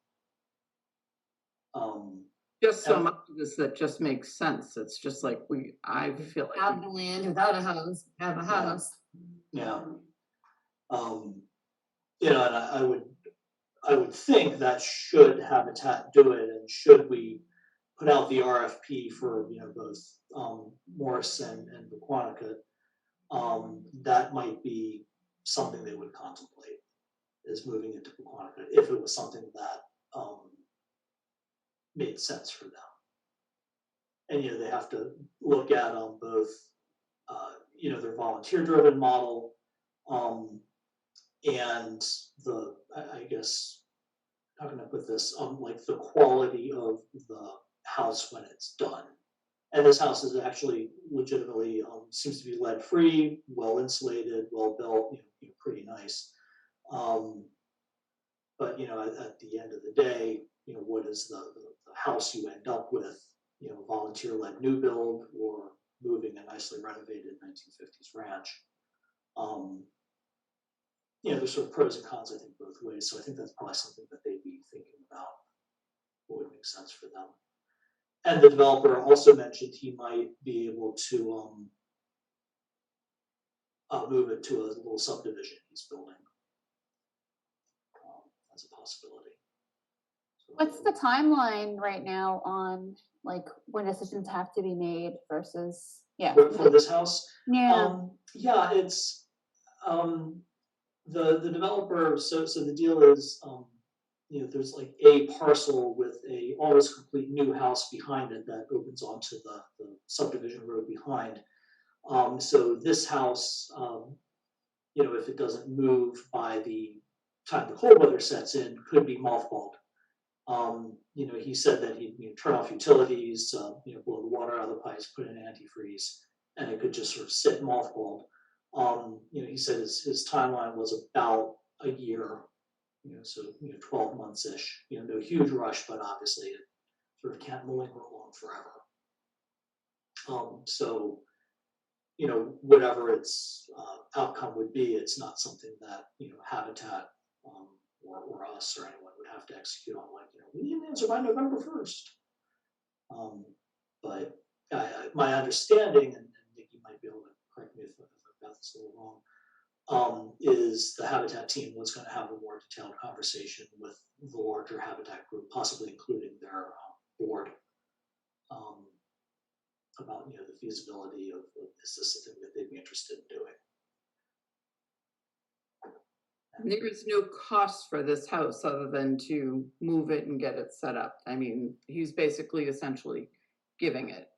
Just so And- much of this that just makes sense. It's just like I feel like have the land without a house, have a house. Yeah. And I would think that should Habitat do it, and should we put out the RFP for, both Morris and Quanticut, that might be something they would contemplate, is moving into Quanticut, if it was something that made sense for them. And they have to look at both their volunteer-driven model, and I guess, how can I put this, like the quality of the house when it's done. And this house is actually legitimately seems to be lead-free, well insulated, well built, pretty nice. But at the end of the day, what is the house you end up with? Volunteer-led new build or moving a nicely renovated 1950s ranch. There's sort of pros and cons, I think, both ways. So I think that's probably something that they'd be thinking about, what would make sense for them. And the developer also mentioned he might be able to move it to a little subdivision he's building as a possibility. What's the timeline right now on like when decisions have to be made versus, yeah, For this house? yeah, Yeah, it's, the developer, so the deal is, you know, there's like a parcel with a almost complete new house behind it that opens onto the subdivision road behind. So this house, you know, if it doesn't move by the time the cold weather sets in, could be mothballed. You know, he said that he'd, you know, turn off utilities, you know, blow the water out of the pipes, put in antifreeze, and it could just sort of sit mothballed. You know, he said his timeline was about a year, you know, so, you know, 12 months-ish, you know, no huge rush, but obviously it sort of can't linger along forever. So, you know, whatever its outcome would be, it's not something that, you know, Habitat or us or anyone would have to execute on, like, you know, we need an answer by November 1st. But my understanding, and Nikki might be able to correct me if I've got this a little wrong, is the Habitat team was going to have a more detailed conversation with the larger Habitat group, possibly including their board, about, you know, the feasibility of is this something that they'd be interested in doing. There is no cost for this house other than to move it and get it set up. I mean, he's basically essentially giving it.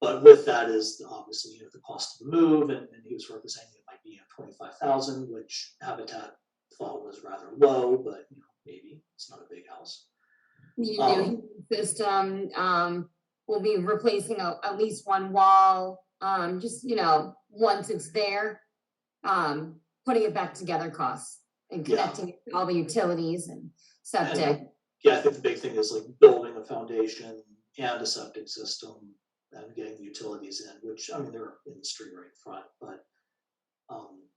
But with that is obviously, you know, the cost of the move, and he was representing it might be, you know, 25,000, which Habitat thought was rather low, but, you know, maybe it's not a big house. The new system, will be replacing at least one wall, just, you know, once it's there, putting it back together costs and Yeah. connecting all the utilities and septic. Yeah, I think the big thing is like building a foundation and a septic system and getting the utilities in, which, I mean, they're in the street right in front, but,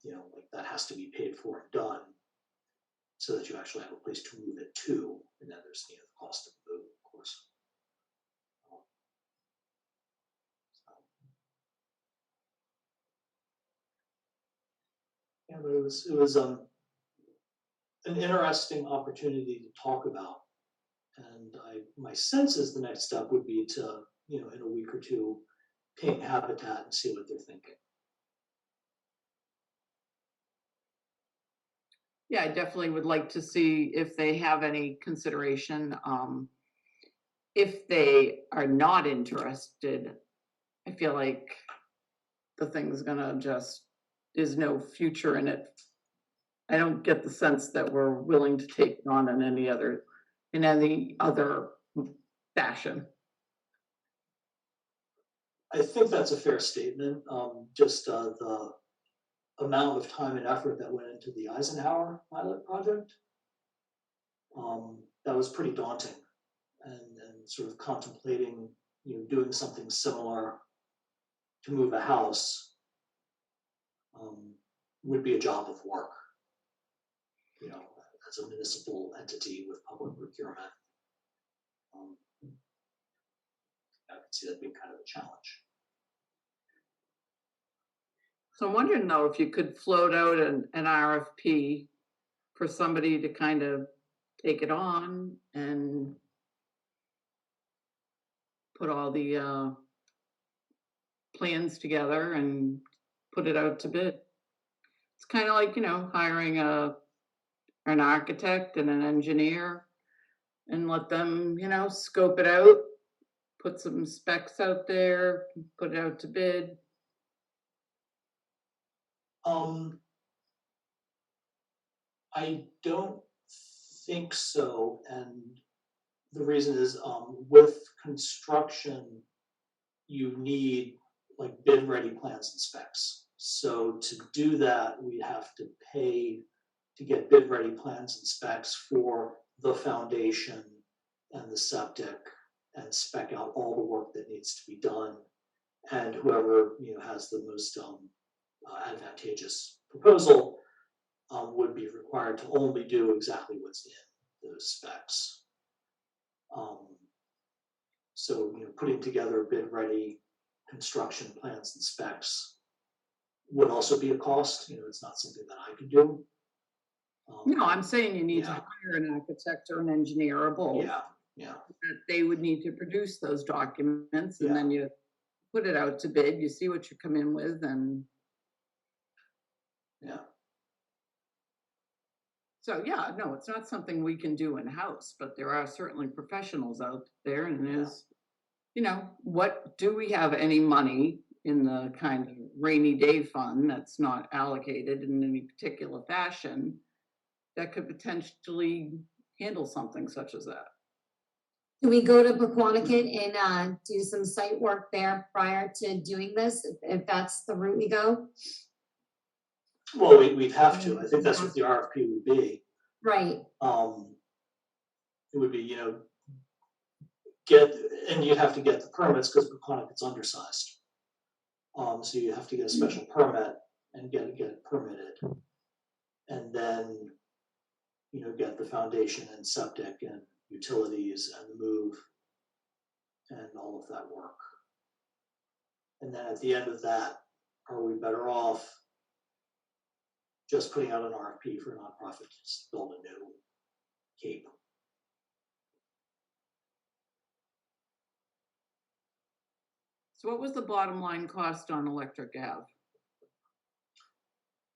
you know, like that has to be paid for and done so that you actually have a place to move it to, and then there's, you know, the cost of the move, of course. Yeah, but it was an interesting opportunity to talk about, and my sense is the next step would be to, you know, in a week or two, ping Habitat and see what they're thinking. Yeah, I definitely would like to see if they have any consideration. If they are not interested, I feel like the thing's gonna just, there's no future in it. I don't get the sense that we're willing to take it on in any other fashion. I think that's a fair statement. Just the amount of time and effort that went into the Eisenhower pilot project, that was pretty daunting, and sort of contemplating, you know, doing something similar to move a house would be a job of work. You know, as a municipal entity with public procurement, I could see that being kind of a challenge. So I'm wondering though, if you could float out an RFP for somebody to kind of take it on and put all the plans together and put it out to bid. It's kind of like, you know, hiring an architect and an engineer and let them, you know, scope it out, put some specs out there, put it out to bid. I don't think so, and the reason is, with construction, you need like bid-ready plans and specs. So to do that, we have to pay to get bid-ready plans and specs for the foundation and the septic, and spec out all the work that needs to be done. And whoever, you know, has the most advantageous proposal would be required to only do exactly what's in those specs. So, you know, putting together bid-ready construction plans and specs would also be a cost. You know, it's not something that I could do. No, I'm saying you need to Yeah. hire an architect or an engineer or both. Yeah, yeah, That they would need to produce those documents and then you put it out to bid, you see what you come in with and yeah. so, yeah, no, it's not something we can do in-house, but there are certainly professionals out there and there's, what, do we have any money in the kind of rainy day fund that's not allocated in any particular fashion that could potentially handle something such as that? Do we go to Paquonicket and do some site work there prior to doing this, if that's the route we go? Well, we'd have to, I think that's what the RFP would be. Right, It would be, and you'd have to get the permits because Paquonicket's undersized. So you have to get a special permit and get it permitted. And then, get the foundation and septic and utilities and the move and all of that work. And then at the end of that, are we better off just putting out an RFP for a nonprofit to just build a new cape? So what was the bottom line cost on Electric Ave?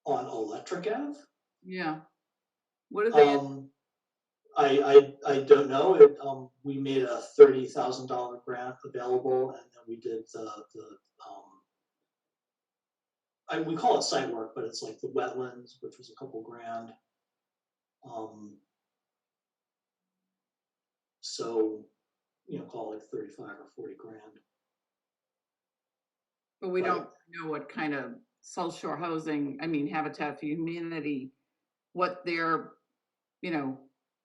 On Electric Ave? Yeah. What did they, I don't know. We made a $30,000 grant available, and then we did we call it site work, but it's like the wetlands, which was a couple grand. So, call it like 35 or 40 grand. but we Right. don't know what kind of South Shore Housing, Habitat for Humanity, what their,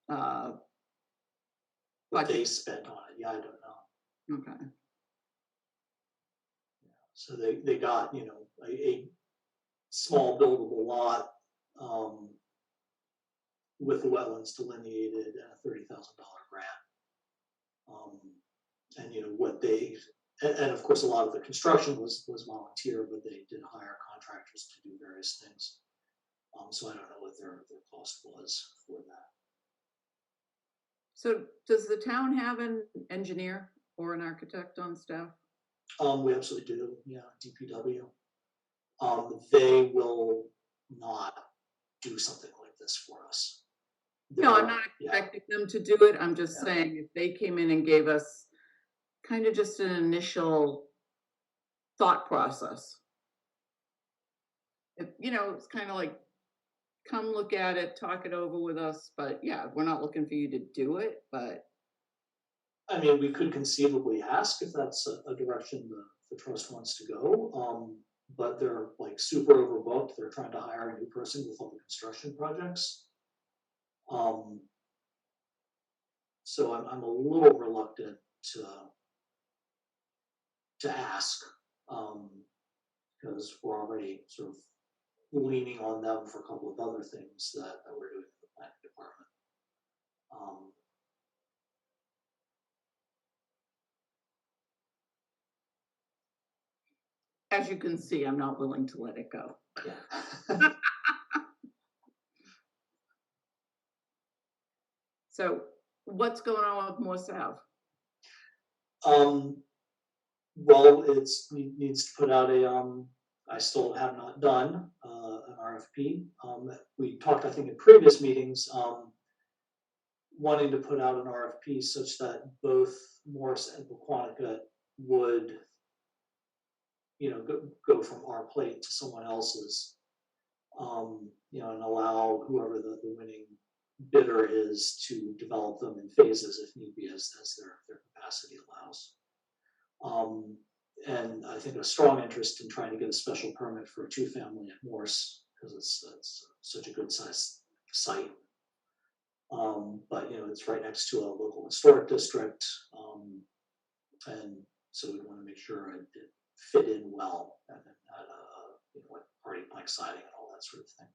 What budget. they spent on it, I don't know. Okay. So they got, a small buildable lot with the wetlands delineated and a $30,000 grant. And what they, and of course, a lot of the construction was volunteer, but they did hire contractors to do various things. So I don't know what their cost was for that. So does the town have an engineer or an architect on staff? We absolutely do, yeah, DPW. They will not do something like this for us. No, I'm They're- not yeah. expecting them to do it. I'm just Yeah. saying if they came in and gave us kind of just an initial thought process. It's kind of like, come look at it, talk it over with us, but yeah, we're not looking for you to do it, but I mean, we could conceivably ask if that's a direction the trust wants to go, but they're like super overbooked. They're trying to hire a new person with all the construction projects. So I'm a little reluctant to ask, because we're already sort of leaning on them for a couple of other things that we're doing in the planning department. as you can see, I'm not willing to let it go. Yeah. So what's going on with Morse Ave? Well, needs to put out I still have not done, an RFP. We talked, I think, in previous meetings, wanting to put out an RFP such that both Morse and Paquonicket would, go from our plate to someone else's, and allow whoever the winning bidder is to develop them in phases if need be, as their capacity allows. And I think a strong interest in trying to get a special permit for a 2-family at Morse, because it's such a good sized site. But it's right next to a local historic district, and so we want to make sure it fit in well and had like party plank siding and all that sort of thing.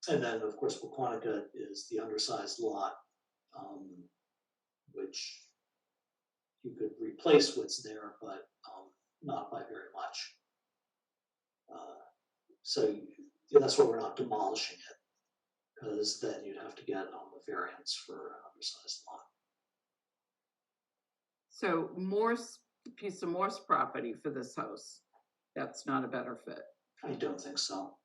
And then of course Paquonicket is the undersized lot, which you could replace what's there, but not by very much. So yeah, that's why we're not demolishing it, because then you'd have to get a variance for an undersized lot. So Morse, piece of Morse property for this house, that's not a better fit. I don't think so.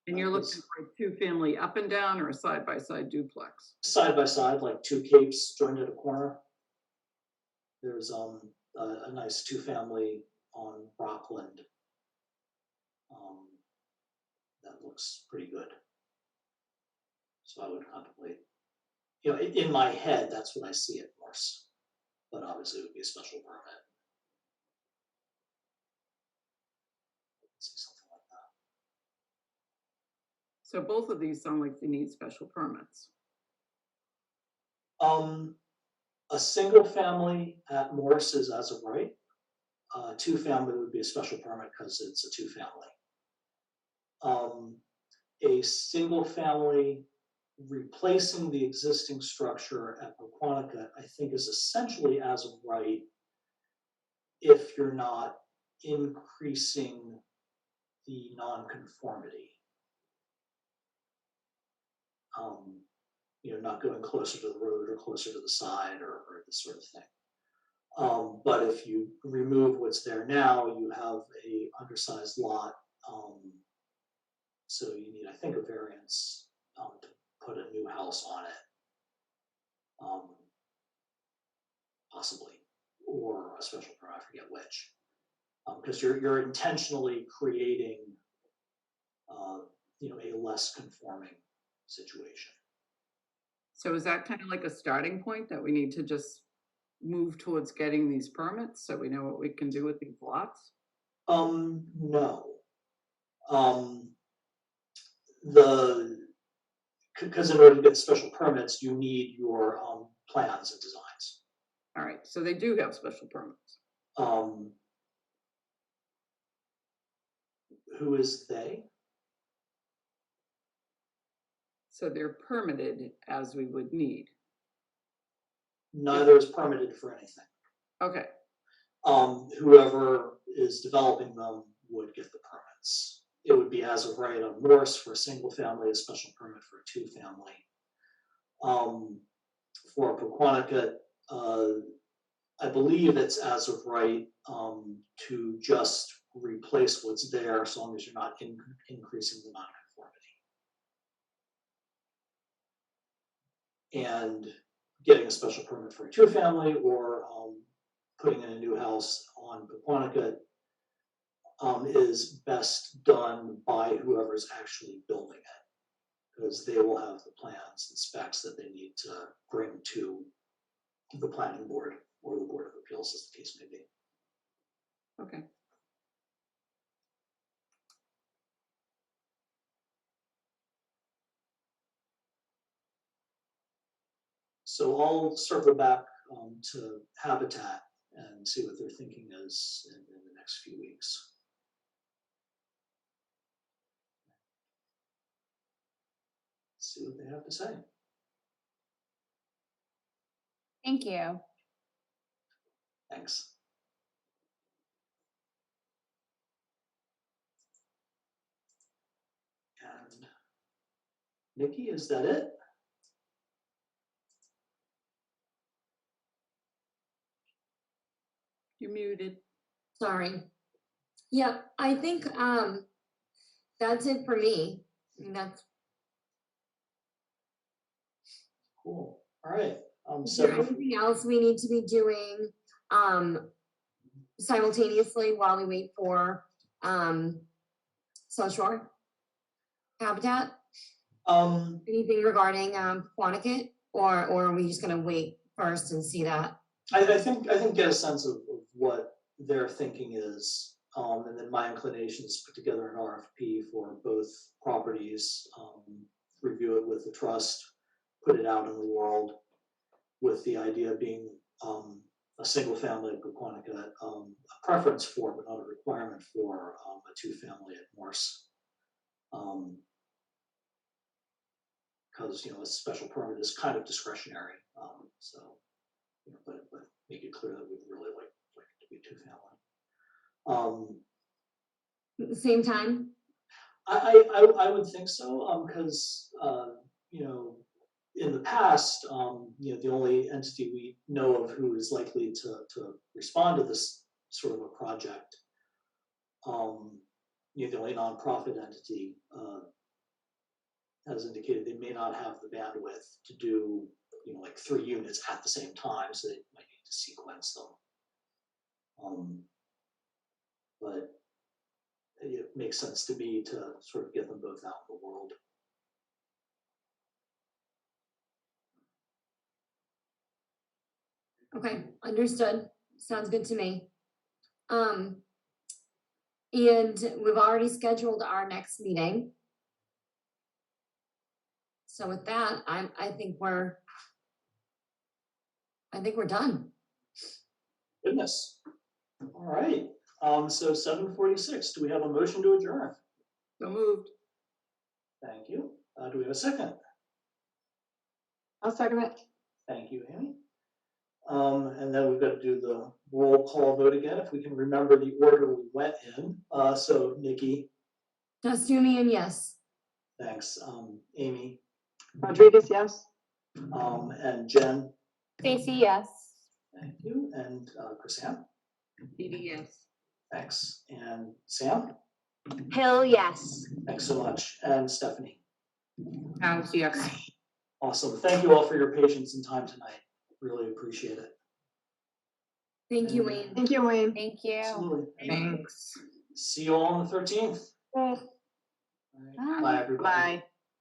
And you're looking for a two-family up and down or a side-by-side duplex? Side by side, like two capes joined at a corner. There's a nice two-family on Rockland. That looks pretty good. So I would contemplate, you know, in my head, that's what I see at Morse, but obviously it would be a special permit. See something like that. So both of these sound like they need special permits. A single family at Morse is as of right. Two family would be a special permit because it's a two family. A single family replacing the existing structure at Paquonicut, I think is essentially as of right if you're not increasing the nonconformity. You know, not going closer to the road or closer to the side or this sort of thing. But if you remove what's there now, you have a undersized lot. So you need, I think, a variance to put a new house on it. Possibly, or a special permit, I forget which. Because you're intentionally creating you know, a less conforming situation. So is that kind of like a starting point that we need to just move towards getting these permits so we know what we can do with these lots? No. Because in order to get special permits, you need your plans and designs. All right, so they do have special permits. Who is they? So they're permitted as we would need. Neither is permitted for anything. Okay, Whoever is developing them would get the permits. It would be as of right on Morse for a single family, a special permit for a two family. For Paquonicut, I believe it's as of right to just replace what's there, as long as you're not increasing the nonconformity. And getting a special permit for a two family or putting in a new house on Paquonicut is best done by whoever's actually building it, because they will have the plans and specs that they need to bring to the planning board or the Board of Appeals, as the case may be. okay. So I'll circle back to Habitat and see what their thinking is in the next few weeks. See what they have to say. Thank you. Thanks. And Nikki, is that it? You're muted. Sorry. Yeah, I think that's it for me. I mean, that's, Cool. All right. is there anything else we need to be doing simultaneously while we wait for South Shore Habitat? Anything regarding Quanticut, or are we just gonna wait first and see that? I think get a sense of what their thinking is, and then my inclination is put together an RFP for both properties, review it with the trust, put it out in the world, with the idea being a single family at Paquonicut, a preference for, but not a requirement for, a two family at Morse. Because you know, a special permit is kind of discretionary, so you know, but make it clear that we'd really like it to be two family. At the same time? I would think so, because, you know, in the past, you know, the only entity we know of who is likely to respond to this sort of a project, you know, the only nonprofit entity, has indicated they may not have the bandwidth to do, you know, like 3 units at the same time, so they might need to sequence them. But it makes sense to me to sort of get them both out in the world. Okay, understood. Sounds good to me. And we've already scheduled our next meeting. So with that, I think we're done. Goodness. All right, so 7:46, do we have a motion to adjourn? So moved. Thank you. Do we have a second? I'll second it. Thank you, Amy. And then we've got to do the roll call vote again, if we can remember the order we went in. So Nikki, Nastumian, yes. thanks. Amy, Rodriguez, yes? and Jen, Stacy, yes. thank you, and Chrisanne, BDS. thanks, and Sam, Hill, yes. thanks so much, and Stephanie. Yes. Awesome. Thank you all for your patience and time tonight. Really appreciate it. Thank you, Wayne. Thank you, Wayne. Thank you. Absolutely. Thanks. See you all on the 13th. Bye. Bye, everybody. Bye.